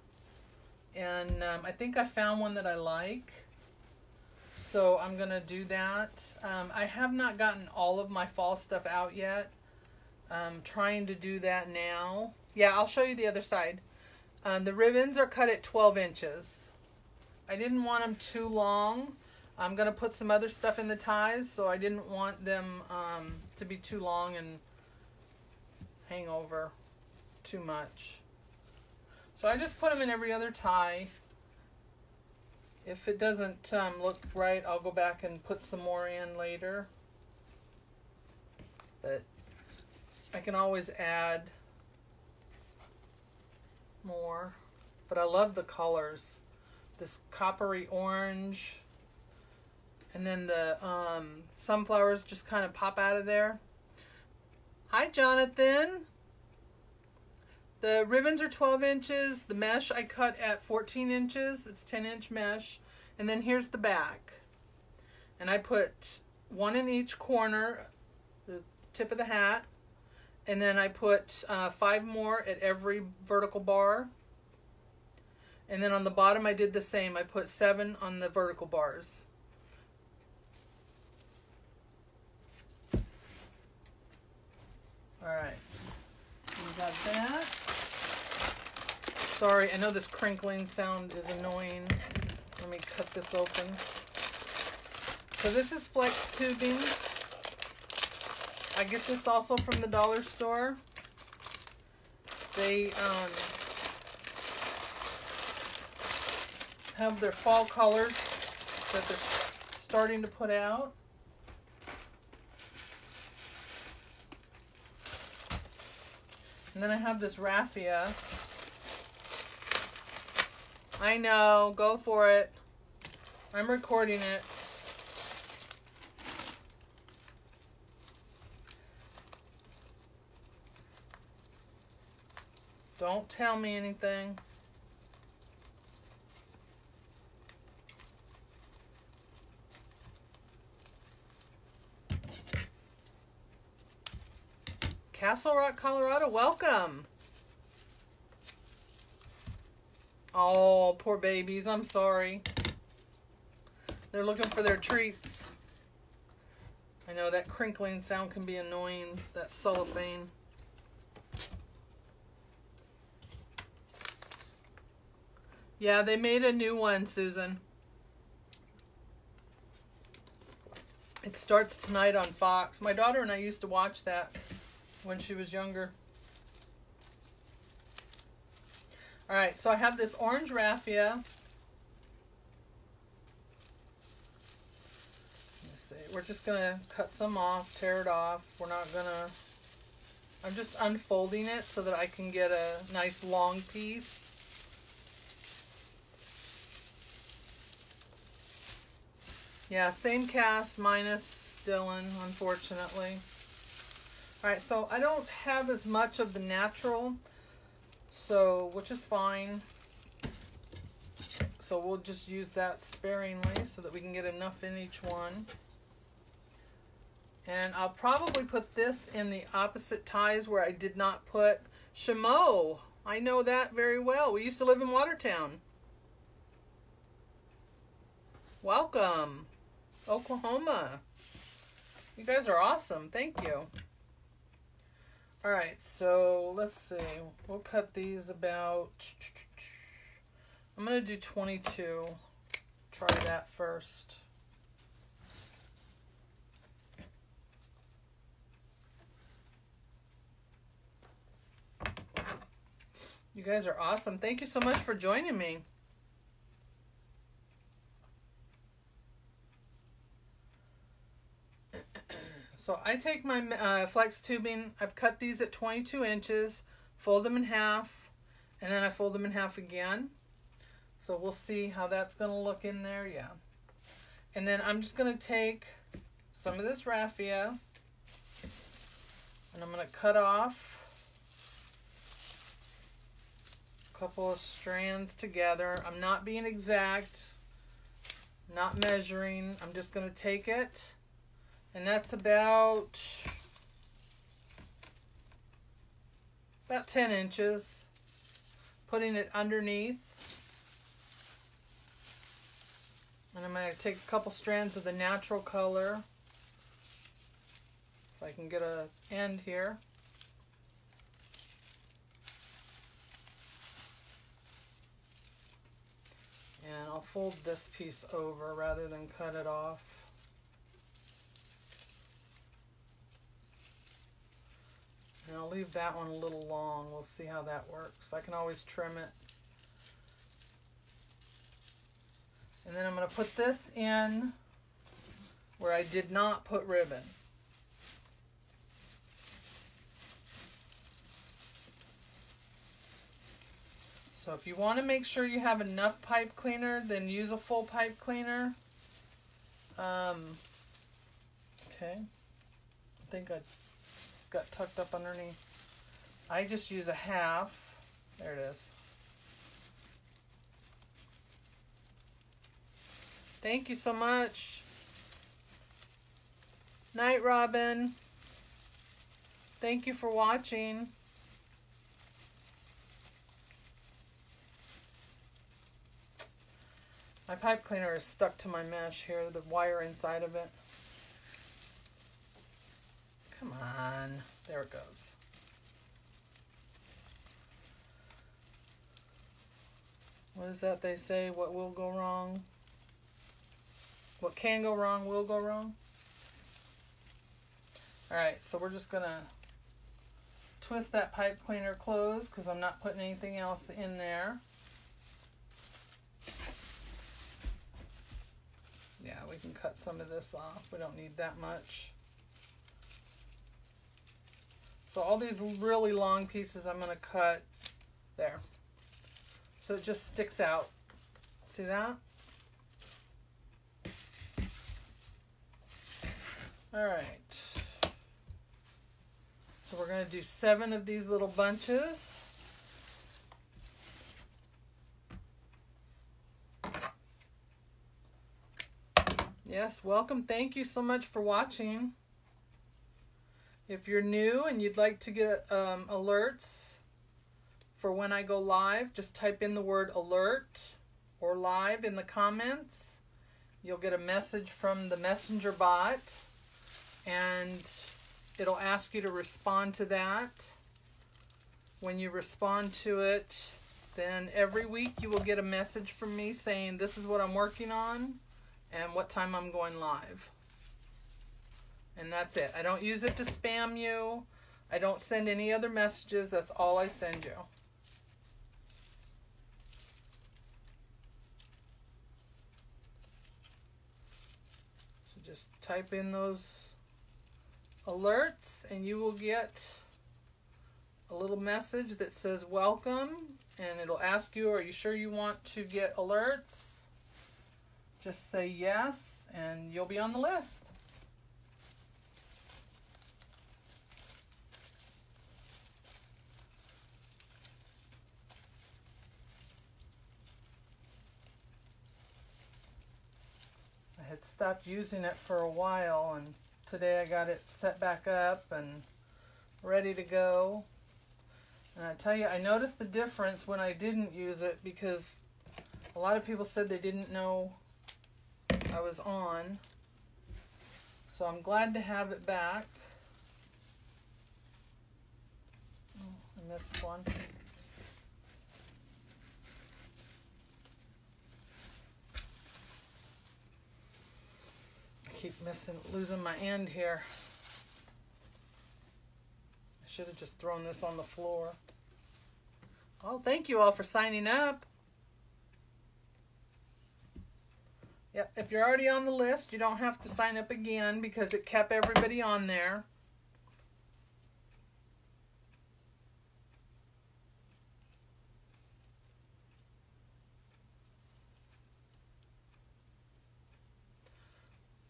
And, I think I found one that I like. So I'm going to do that. I have not gotten all of my fall stuff out yet. I'm trying to do that now. Yeah, I'll show you the other side. The ribbons are cut at 12 inches. I didn't want them too long. I'm going to put some other stuff in the ties, so I didn't want them to be too long and hang over too much. So I just put them in every other tie. If it doesn't look right, I'll go back and put some more in later. But I can always add more. But I love the colors. This coppery orange. And then the sunflowers just kind of pop out of there. Hi, Jonathan. The ribbons are 12 inches. The mesh I cut at 14 inches. It's 10-inch mesh. And then here's the back. And I put one in each corner, the tip of the hat. And then I put 5 more at every vertical bar. And then on the bottom I did the same. I put 7 on the vertical bars. Alright. We got that. Sorry, I know this crinkling sound is annoying. Let me cut this open. So this is flex tubing. I get this also from the dollar store. They have their fall colors that they're starting to put out. And then I have this raffia. I know, go for it. I'm recording it. Don't tell me anything. Castle Rock, Colorado, welcome. Oh, poor babies, I'm sorry. They're looking for their treats. I know that crinkling sound can be annoying, that cellophane. Yeah, they made a new one, Susan. It starts tonight on Fox. My daughter and I used to watch that when she was younger. All right, so I have this orange raffia. Let's see. We're just gonna cut some off, tear it off. We're not gonna. I'm just unfolding it so that I can get a nice long piece. Yeah, same cast minus Dylan, unfortunately. All right, so I don't have as much of the natural, so which is fine. So we'll just use that sparingly so that we can get enough in each one. And I'll probably put this in the opposite ties where I did not put chameau. I know that very well. We used to live in Watertown. Welcome, Oklahoma. You guys are awesome. Thank you. All right, so let's see. We'll cut these about, I'm going to do 22. Try that first. You guys are awesome. Thank you so much for joining me. So I take my flex tubing, I've cut these at 22 inches, fold them in half, and then I fold them in half again. So we'll see how that's going to look in there, yeah. And then I'm just going to take some of this raffia, and I'm going to cut off a couple of strands together. I'm not being exact, not measuring. I'm just going to take it. And that's about 10 inches. Putting it underneath. And I'm going to take a couple strands of the natural color. If I can get an end here. And I'll fold this piece over rather than cut it off. And I'll leave that one a little long. We'll see how that works. I can always trim it. And then I'm going to put this in where I did not put ribbon. So if you want to make sure you have enough pipe cleaner, then use a full pipe cleaner. Okay. I think I got tucked up underneath. I just use a half. There it is. Thank you so much. Night, Robin. Thank you for watching. My pipe cleaner is stuck to my mesh here, the wire inside of it. Come on. There it goes. What is that they say? What will go wrong? What can go wrong will go wrong. Alright, so we're just going to twist that pipe cleaner closed because I'm not putting anything else in there. Yeah, we can cut some of this off. We don't need that much. So all these really long pieces I'm going to cut there. So it just sticks out. See that? All right. So we're going to do 7 of these little bunches. Yes, welcome. Thank you so much for watching. If you're new and you'd like to get alerts for when I go live, just type in the word alert or live in the comments. You'll get a message from the messenger bot and it'll ask you to respond to that. When you respond to it, then every week you will get a message from me saying this is what I'm working on and what time I'm going live. And that's it. I don't use it to spam you. I don't send any other messages. That's all I send you. So just type in those alerts and you will get a little message that says welcome, and it'll ask you, are you sure you want to get alerts? Just say yes and you'll be on the list. I had stopped using it for a while and today I got it set back up and ready to go. And I tell you, I noticed the difference when I didn't use it because a lot of people said they didn't know I was on. So I'm glad to have it back. Oh, I missed one. I keep losing my end here. I should have just thrown this on the floor. Oh, thank you all for signing up. Yep, if you're already on the list, you don't have to sign up again because it kept everybody on there.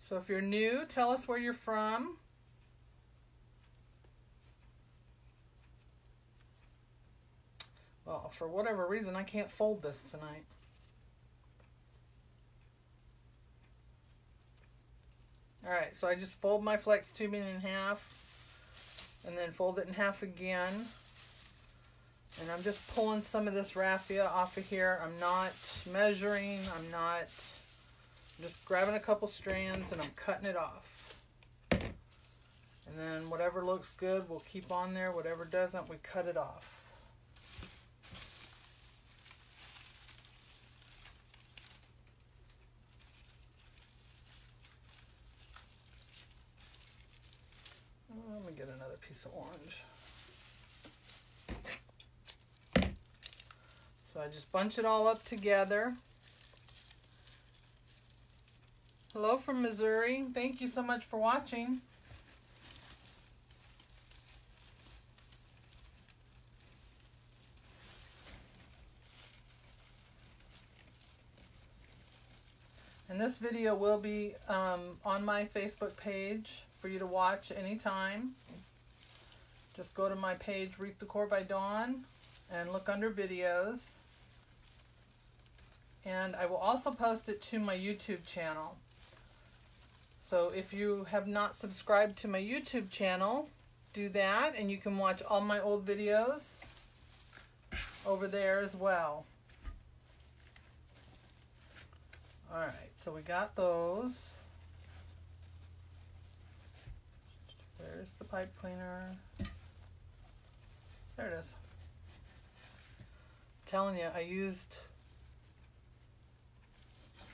So if you're new, tell us where you're from. Well, for whatever reason, I can't fold this tonight. Alright, so I just fold my flex tubing in half and then fold it in half again. And I'm just pulling some of this raffia off of here. I'm not measuring, I'm just grabbing a couple strands and I'm cutting it off. And then whatever looks good, we'll keep on there. Whatever doesn't, we cut it off. Let me get another piece of orange. So I just bunch it all up together. Hello from Missouri. Thank you so much for watching. And this video will be on my Facebook page for you to watch anytime. Just go to my page, Wreath Decor by Dawn, and look under videos. And I will also post it to my YouTube channel. So if you have not subscribed to my YouTube channel, do that, and you can watch all my old videos over there as well. Alright, so we got those. There's the pipe cleaner. There it is. I'm telling you, I used...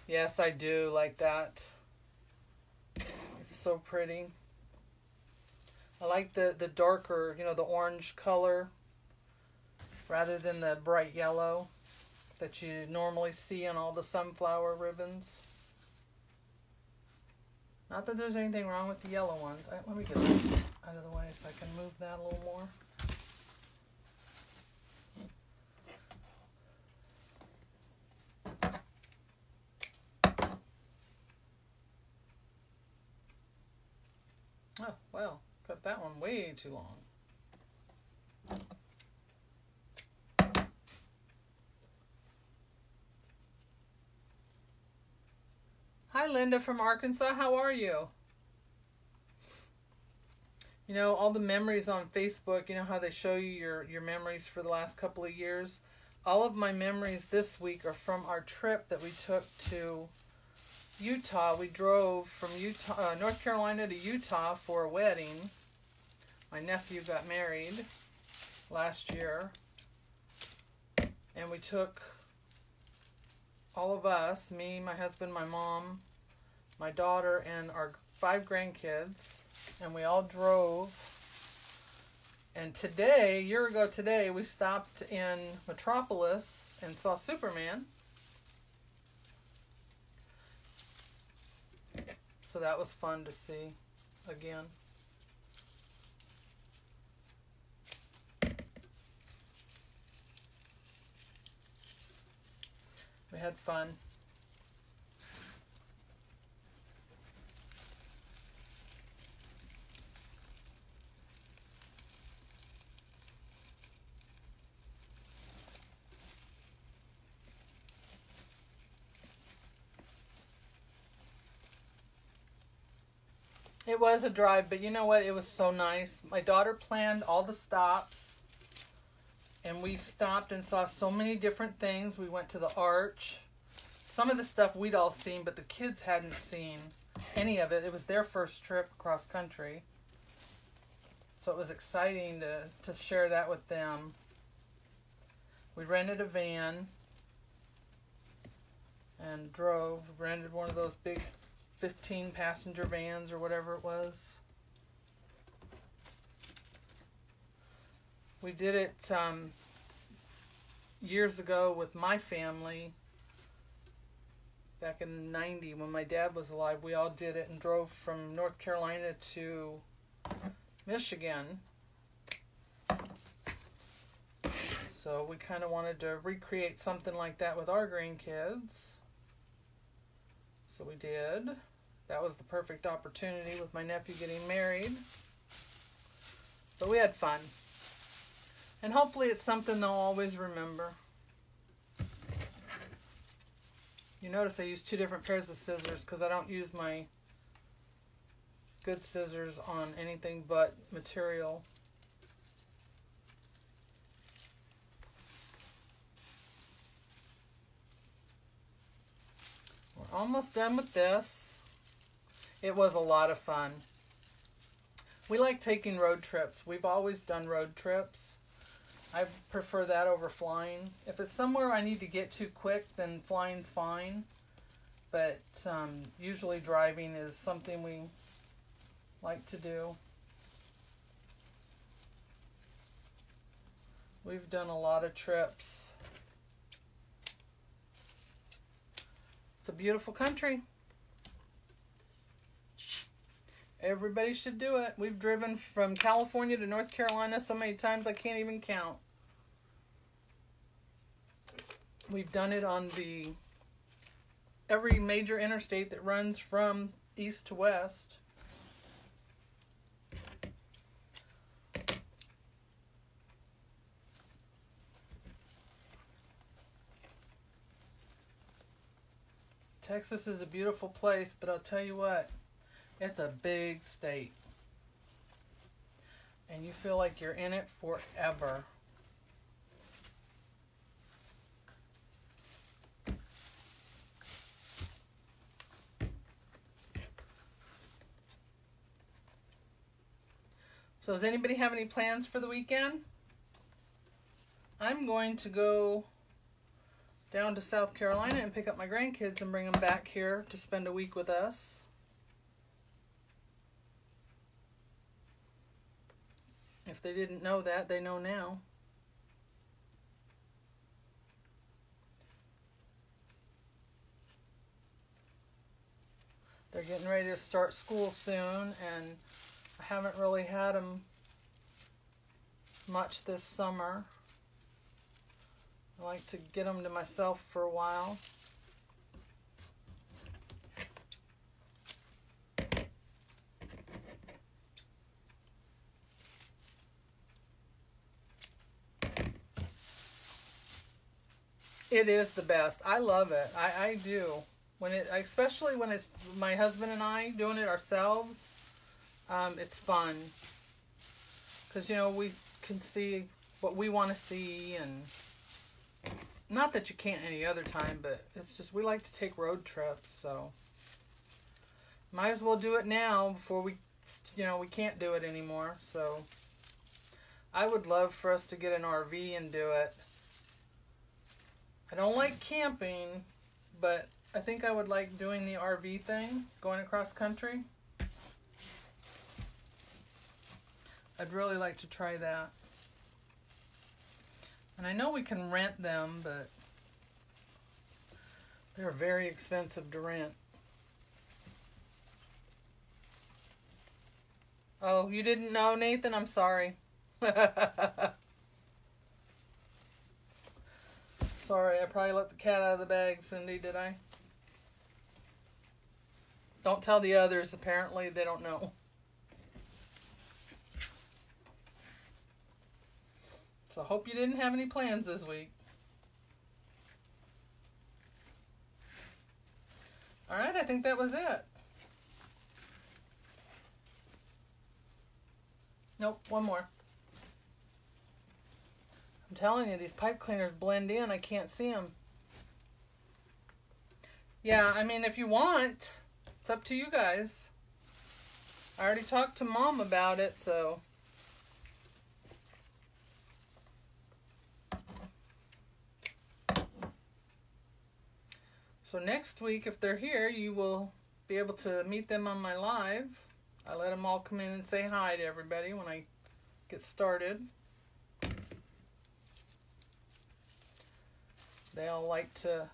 Yes, I do like that. It's so pretty. I like the darker, you know, the orange color rather than the bright yellow that you normally see on all the sunflower ribbons. Not that there's anything wrong with the yellow ones. Let me get this out of the way so I can move that a little more. Oh, well, cut that one way too long. Hi, Linda from Arkansas. How are you? You know, all the memories on Facebook, you know how they show you your memories for the last couple of years? All of my memories this week are from our trip that we took to Utah. We drove from North Carolina to Utah for a wedding. My nephew got married last year. And we took all of us, me, my husband, my mom, my daughter, and our 5 grandkids, and we all drove. And today, a year ago today, we stopped in Metropolis and saw Superman. So that was fun to see again. We had fun. It was a drive, but you know what? It was so nice. My daughter planned all the stops, and we stopped and saw so many different things. We went to the Arch. Some of the stuff we'd all seen, but the kids hadn't seen any of it. It was their first trip across country. So it was exciting to share that with them. We rented a van and drove. Rented one of those big 15-passenger vans or whatever it was. We did it years ago with my family. Back in '90 when my dad was alive, we all did it and drove from North Carolina to Michigan. So we kind of wanted to recreate something like that with our grandkids. So we did. That was the perfect opportunity with my nephew getting married. But we had fun. And hopefully it's something they'll always remember. You notice I use 2 different pairs of scissors because I don't use my good scissors on anything but material. We're almost done with this. It was a lot of fun. We like taking road trips. We've always done road trips. I prefer that over flying. If it's somewhere I need to get to quick, then flying's fine. But usually driving is something we like to do. We've done a lot of trips. It's a beautiful country. Everybody should do it. We've driven from California to North Carolina so many times I can't even count. We've done it on every major interstate that runs from east to west. Texas is a beautiful place, but I'll tell you what, it's a big state. And you feel like you're in it forever. So does anybody have any plans for the weekend? I'm going to go down to South Carolina and pick up my grandkids and bring them back here to spend a week with us. If they didn't know that, they know now. They're getting ready to start school soon, and I haven't really had them much this summer. I like to get them to myself for a while. It is the best. I love it. I do. When it, especially when it's my husband and I doing it ourselves, it's fun. Because, you know, we can see what we want to see, and not that you can't any other time, but it's just we like to take road trips, so might as well do it now before we, you know, we can't do it anymore. So I would love for us to get an RV and do it. I don't like camping, but I think I would like doing the RV thing, going across country. I'd really like to try that. And I know we can rent them, but they're very expensive to rent. Oh, you didn't know, Nathan? I'm sorry. Sorry, I probably let the cat out of the bag, Cindy, did I? Don't tell the others, apparently they don't know. So I hope you didn't have any plans this week. Alright, I think that was it. Nope, one more. I'm telling you, these pipe cleaners blend in. I can't see them. Yeah, I mean, if you want, it's up to you guys. I already talked to Mom about it, so. So next week, if they're here, you will be able to meet them on my live. I let them all come in and say hi to everybody when I get started. They all like to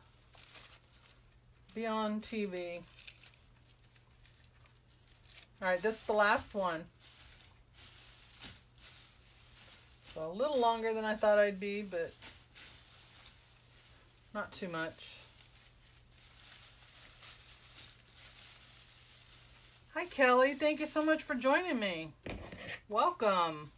be on TV. Alright, this is the last one. So a little longer than I thought I'd be, but not too much. Hi Kelly, thank you so much for joining me. Welcome.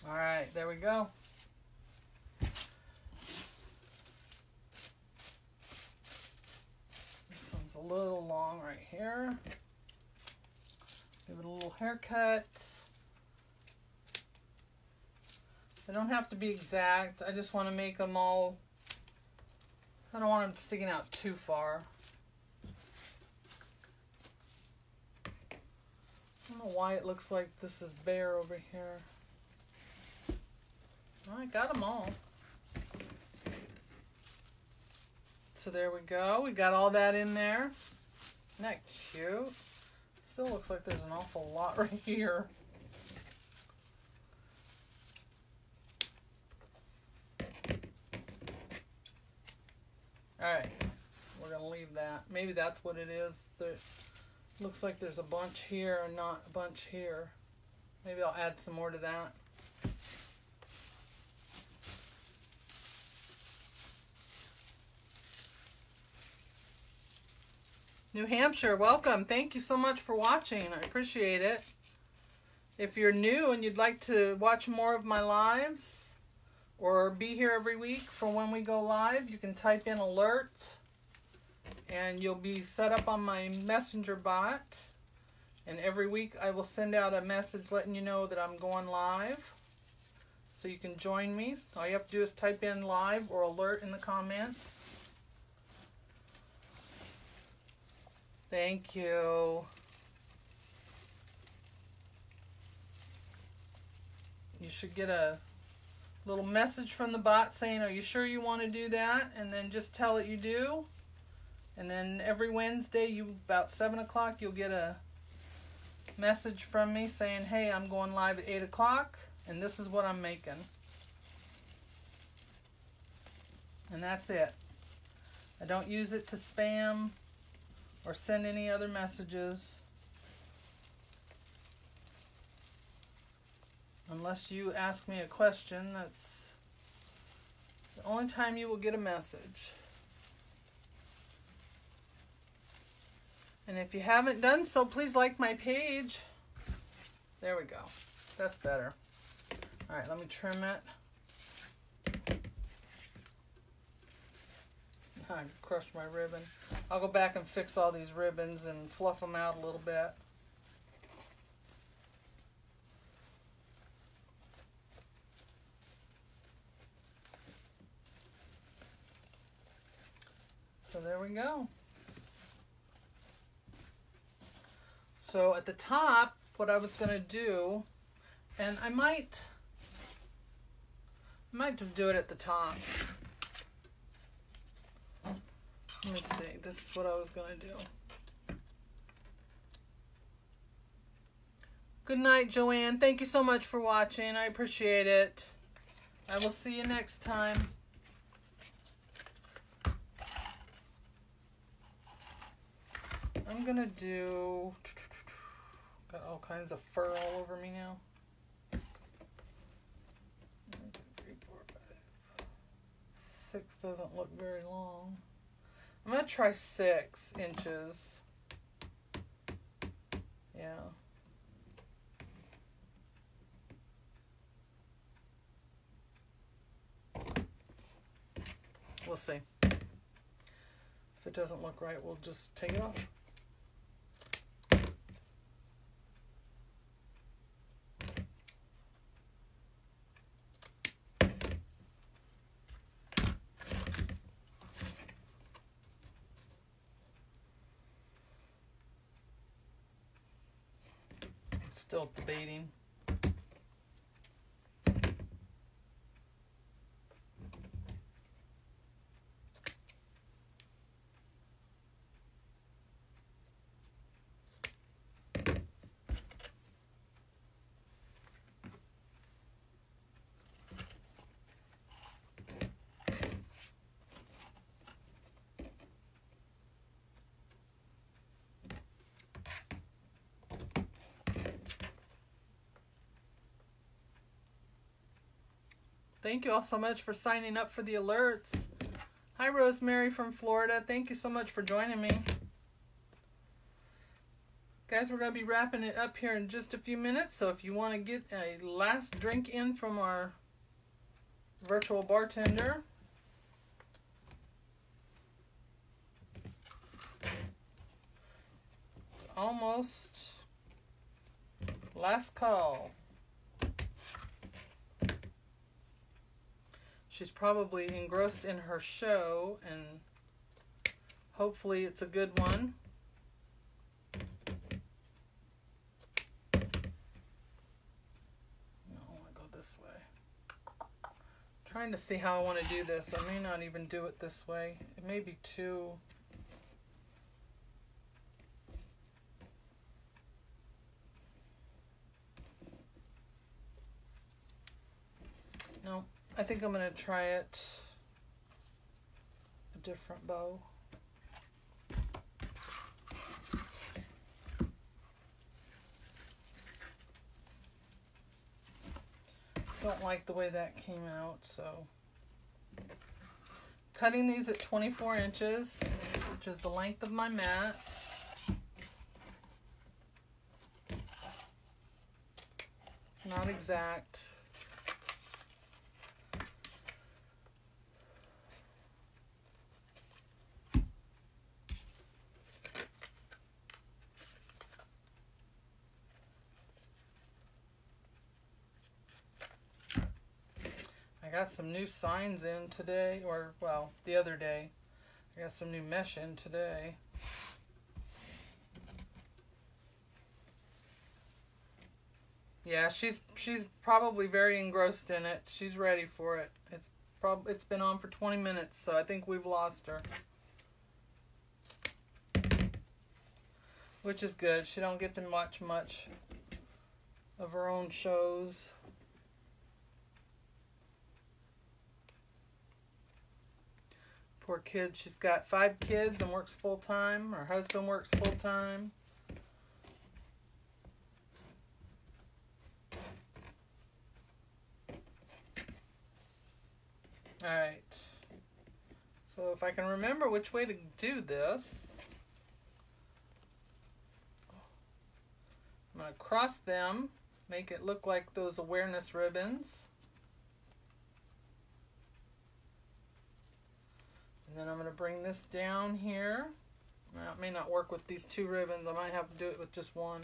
All right, there we go. This one's a little long right here. Give it a little haircut. They don't have to be exact. I just want to make them all, I don't want them sticking out too far. I don't know why it looks like this is bare over here. I got them all. So there we go. We got all that in there. Isn't that cute? Still looks like there's an awful lot right here. Alright. We're going to leave that. Maybe that's what it is. There looks like there's a bunch here and not a bunch here. Maybe I'll add some more to that. New Hampshire, welcome. Thank you so much for watching. I appreciate it. If you're new and you'd like to watch more of my lives or be here every week for when we go live, you can type in alert and you'll be set up on my messenger bot. And every week I will send out a message letting you know that I'm going live. So you can join me. All you have to do is type in live or alert in the comments. Thank you. You should get a little message from the bot saying, are you sure you want to do that? And then just tell it you do. And then every Wednesday, about 7 o'clock, you'll get a message from me saying, hey, I'm going live at 8 o'clock, and this is what I'm making. And that's it. I don't use it to spam or send any other messages. Unless you ask me a question, that's the only time you will get a message. And if you haven't done so, please like my page. There we go. That's better. All right, let me trim it. I crushed my ribbon. I'll go back and fix all these ribbons and fluff them out a little bit. So there we go. So at the top, what I was going to do, and I might just do it at the top. Let me see. This is what I was going to do. Good night, Joanne. Thank you so much for watching. I appreciate it. I will see you next time. I'm going to do... Got all kinds of fur all over me now. 1, 2, 3, 4, 5. 6 doesn't look very long. I'm going to try 6 inches. Yeah. We'll see. If it doesn't look right, we'll just take it off. Still debating. Thank you all so much for signing up for the alerts. Hi, Rosemary from Florida. Thank you so much for joining me. Guys, we're going to be wrapping it up here in just a few minutes. So if you want to get a last drink in from our virtual bartender. It's almost last call. She's probably engrossed in her show, and hopefully it's a good one. No, I go this way. I'm trying to see how I want to do this. I may not even do it this way. It may be too... No. I think I'm going to try it a different bow. Don't like the way that came out, so cutting these at 24 inches, which is the length of my mat. Not exact. I got some new signs in today, or well, the other day. I got some new mesh in today. Yeah, she's probably very engrossed in it. She's ready for it. It's been on for 20 minutes, so I think we've lost her. Which is good. She don't get to watch much of her own shows. Poor kid. She's got 5 kids and works full time. Her husband works full time. Alright. So if I can remember which way to do this, I'm going to cross them, make it look like those awareness ribbons. And then I'm going to bring this down here. Now, it may not work with these 2 ribbons. I might have to do it with just one.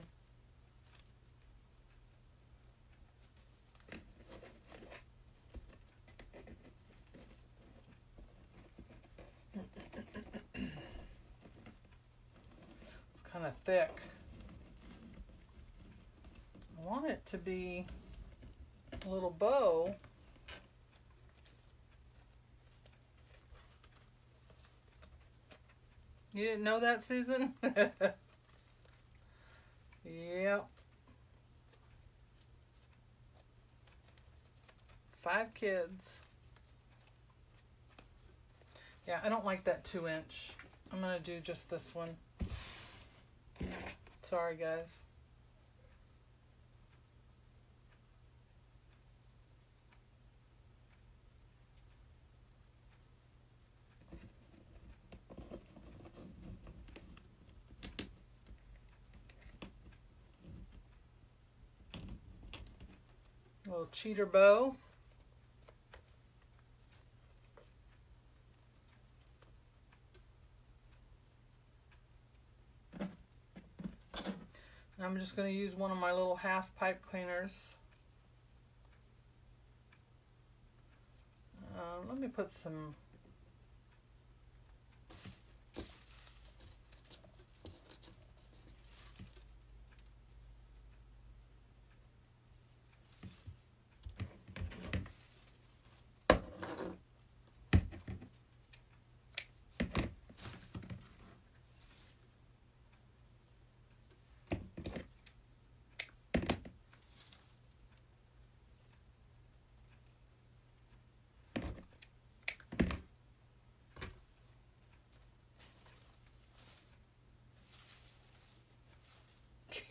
It's kind of thick. I want it to be a little bow. You didn't know that, Susan? Yep. 5 kids. Yeah, I don't like that 2-inch. I'm going to do just this one. Sorry, guys. A little cheater bow. And I'm just going to use one of my little half pipe cleaners. Let me put some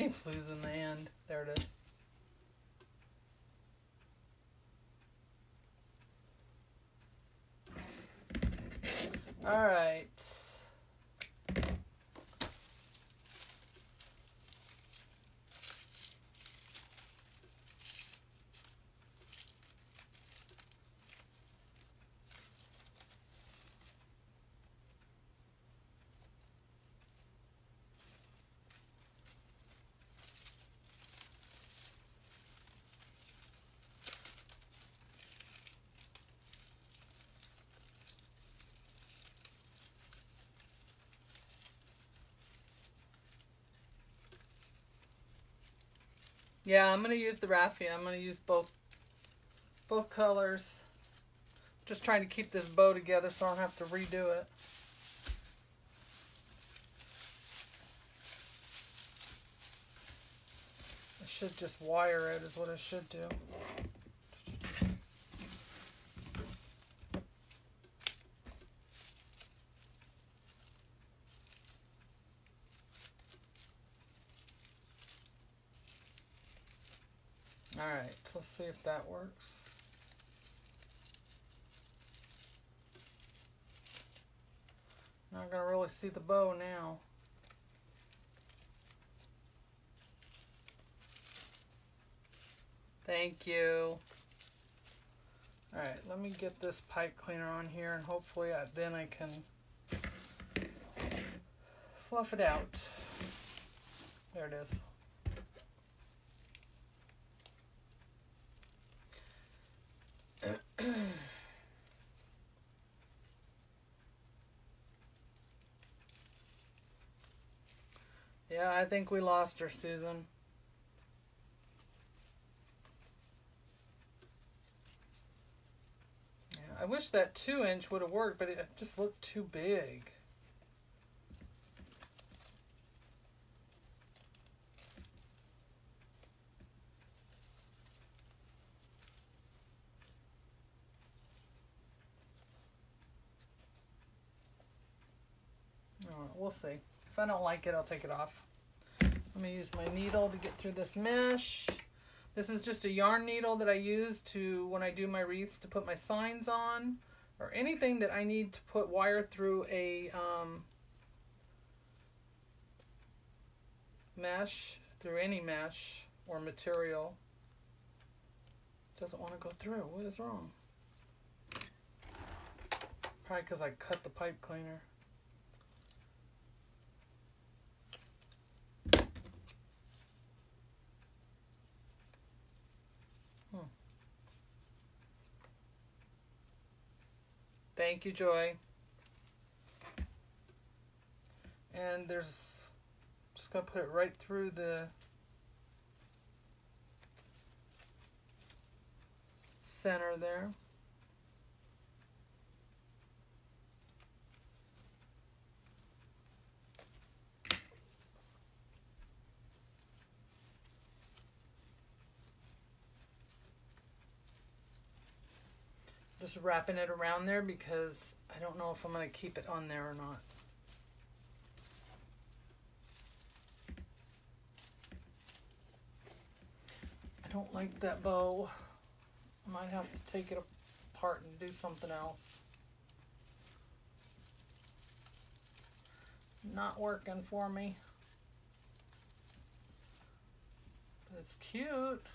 keep losing the end. There it is. All right. Yeah, I'm going to use the Raffia. I'm going to use both colors. Just trying to keep this bow together so I don't have to redo it. I should just wire it is what I should do. Alright, let's see if that works. Not going to really see the bow now. Thank you. Alright, let me get this pipe cleaner on here and hopefully then I can fluff it out. There it is. Yeah, I think we lost her, Susan. I wish that 2-inch would have worked, but it just looked too big. We'll see. If I don't like it, I'll take it off. Let me use my needle to get through this mesh. This is just a yarn needle that I use to when I do my wreaths to put my signs on, or anything that I need to put wire through a mesh, through any mesh or material. It doesn't want to go through. What is wrong? Probably because I cut the pipe cleaner. Thank you, Joy. And there's, just gonna put it right through the center there. Just wrapping it around there because I don't know if I'm going to keep it on there or not. I don't like that bow. I might have to take it apart and do something else. Not working for me. But it's cute.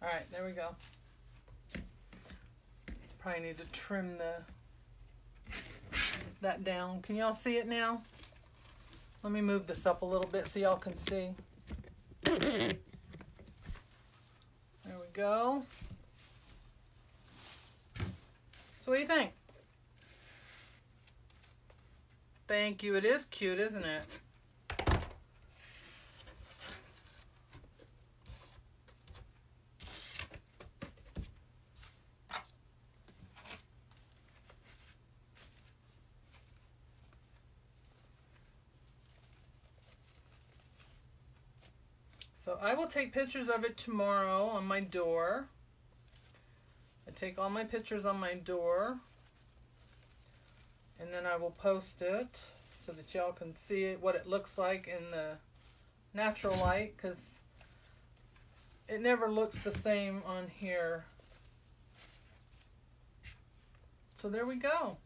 All right, there we go. Probably need to trim that down. Can y'all see it now? Let me move this up a little bit so y'all can see. There we go. So what do you think? Thank you. It is cute, isn't it? So I will take pictures of it tomorrow on my door. I take all my pictures on my door. And then I will post it so that y'all can see it, what it looks like in the natural light, because it never looks the same on here. So there we go.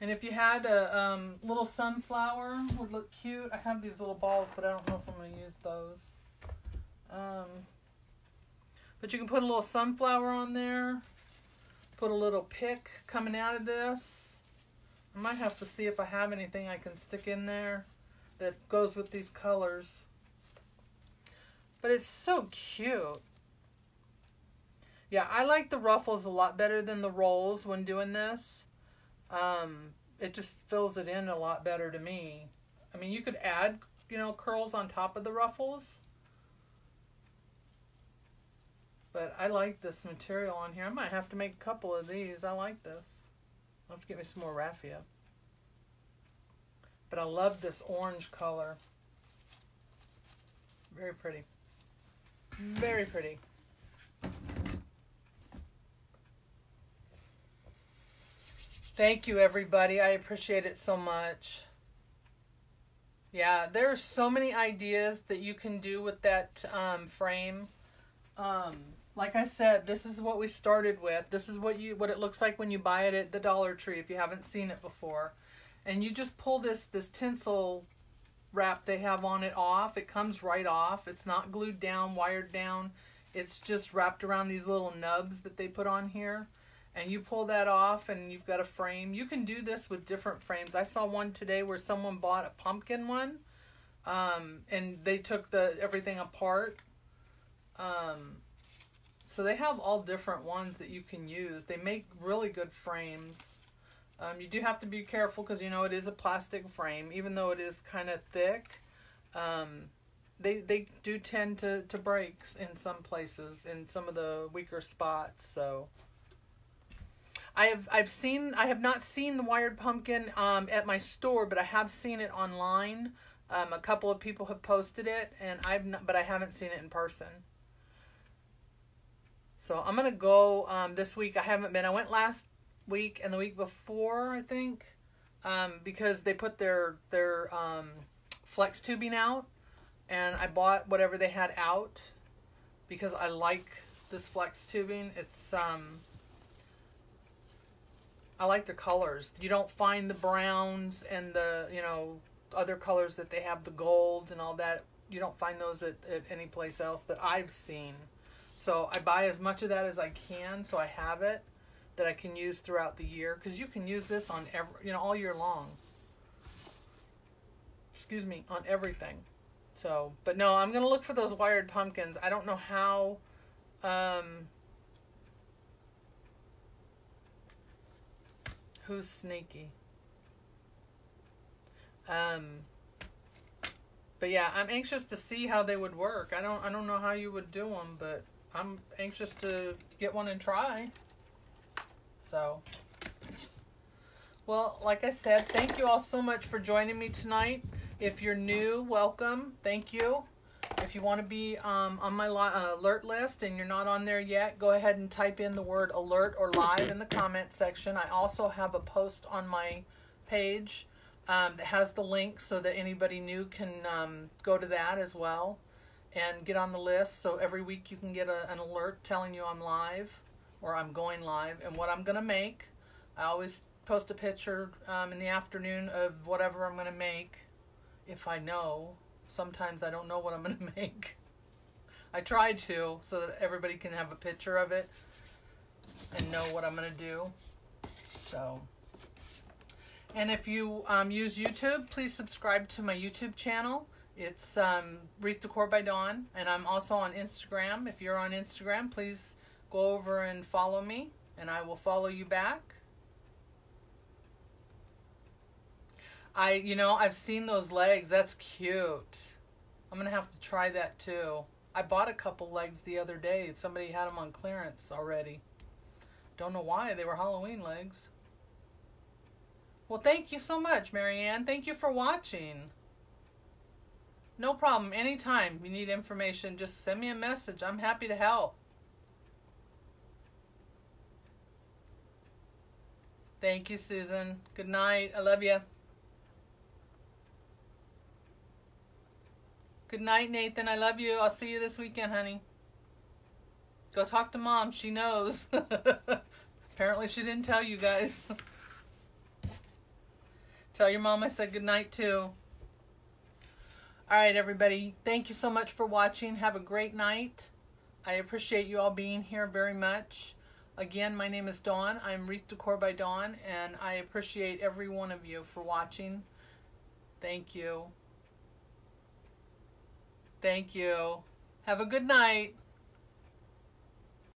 And if you had a little sunflower, would look cute. I have these little balls, but I don't know if I'm going to use those. But you can put a little sunflower on there. Put a little pick coming out of this. I might have to see if I have anything I can stick in there that goes with these colors. But it's so cute. Yeah, I like the ruffles a lot better than the rolls when doing this. It just fills it in a lot better to me. I mean, you could add, you know, curls on top of the ruffles. But I like this material on here. I might have to make a couple of these. I like this. I'll have to get me some more raffia. But I love this orange color. Very pretty. Very pretty. Thank you, everybody. I appreciate it so much. Yeah, there are so many ideas that you can do with that frame. Like I said, this is what we started with. This is what it looks like when you buy it at the Dollar Tree if you haven't seen it before. And you just pull this tinsel wrap they have on it off. It comes right off. It's not glued down, wired down. It's just wrapped around these little nubs that they put on here. And you pull that off and you've got a frame. You can do this with different frames. I saw one today where someone bought a pumpkin one. And they took everything apart. So they have all different ones that you can use. They make really good frames. You do have to be careful because, you know, it is a plastic frame. Even though it is kind of thick, They do tend to break in some places, in some of the weaker spots. So I have not seen the wired pumpkin at my store, but I have seen it online. A couple of people have posted it, and but I haven't seen it in person. So I'm gonna go this week. I haven't been. I went last week and the week before, I think, because they put their flex tubing out, and I bought whatever they had out because I like this flex tubing. It's I like the colors. You don't find the browns and the other colors that they have, the gold and all that. You don't find those at any place else that I've seen. So I buy as much of that as I can, so I have it that I can use throughout the year, because you can use this on all year long. Excuse me, on everything. So, but no, I'm gonna look for those wired pumpkins. I don't know how. Who's sneaky? But yeah, I'm anxious to see how they would work. I don't know how you would do them, but I'm anxious to get one and try. So, well, like I said, thank you all so much for joining me tonight. If you're new, welcome. Thank you. If you want to be on my alert list and you're not on there yet, go ahead and type in the word alert or live in the comment section. I also have a post on my page that has the link so that anybody new can go to that as well and get on the list. So every week you can get an alert telling you I'm live or I'm going live and what I'm going to make. I always post a picture in the afternoon of whatever I'm going to make if I know. Sometimes I don't know what I'm going to make. I try to, so that everybody can have a picture of it and know what I'm going to do. So, and if you use YouTube, please subscribe to my YouTube channel. It's Wreath Decor by Dawn, and I'm also on Instagram. If you're on Instagram, please go over and follow me, and I will follow you back. I've seen those legs. That's cute. I'm going to have to try that too. I bought a couple legs the other day. Somebody had them on clearance already. Don't know why. They were Halloween legs. Well, thank you so much, Marianne. Thank you for watching. No problem. Anytime you need information, just send me a message. I'm happy to help. Thank you, Susan. Good night. I love you. Good night, Nathan. I love you. I'll see you this weekend, honey. Go talk to Mom. She knows. Apparently she didn't tell you guys. Tell your mom I said good night too. Alright, everybody. Thank you so much for watching. Have a great night. I appreciate you all being here very much. Again, my name is Dawn. I'm Wreath Decor by Dawn, and I appreciate every one of you for watching. Thank you. Thank you. Have a good night.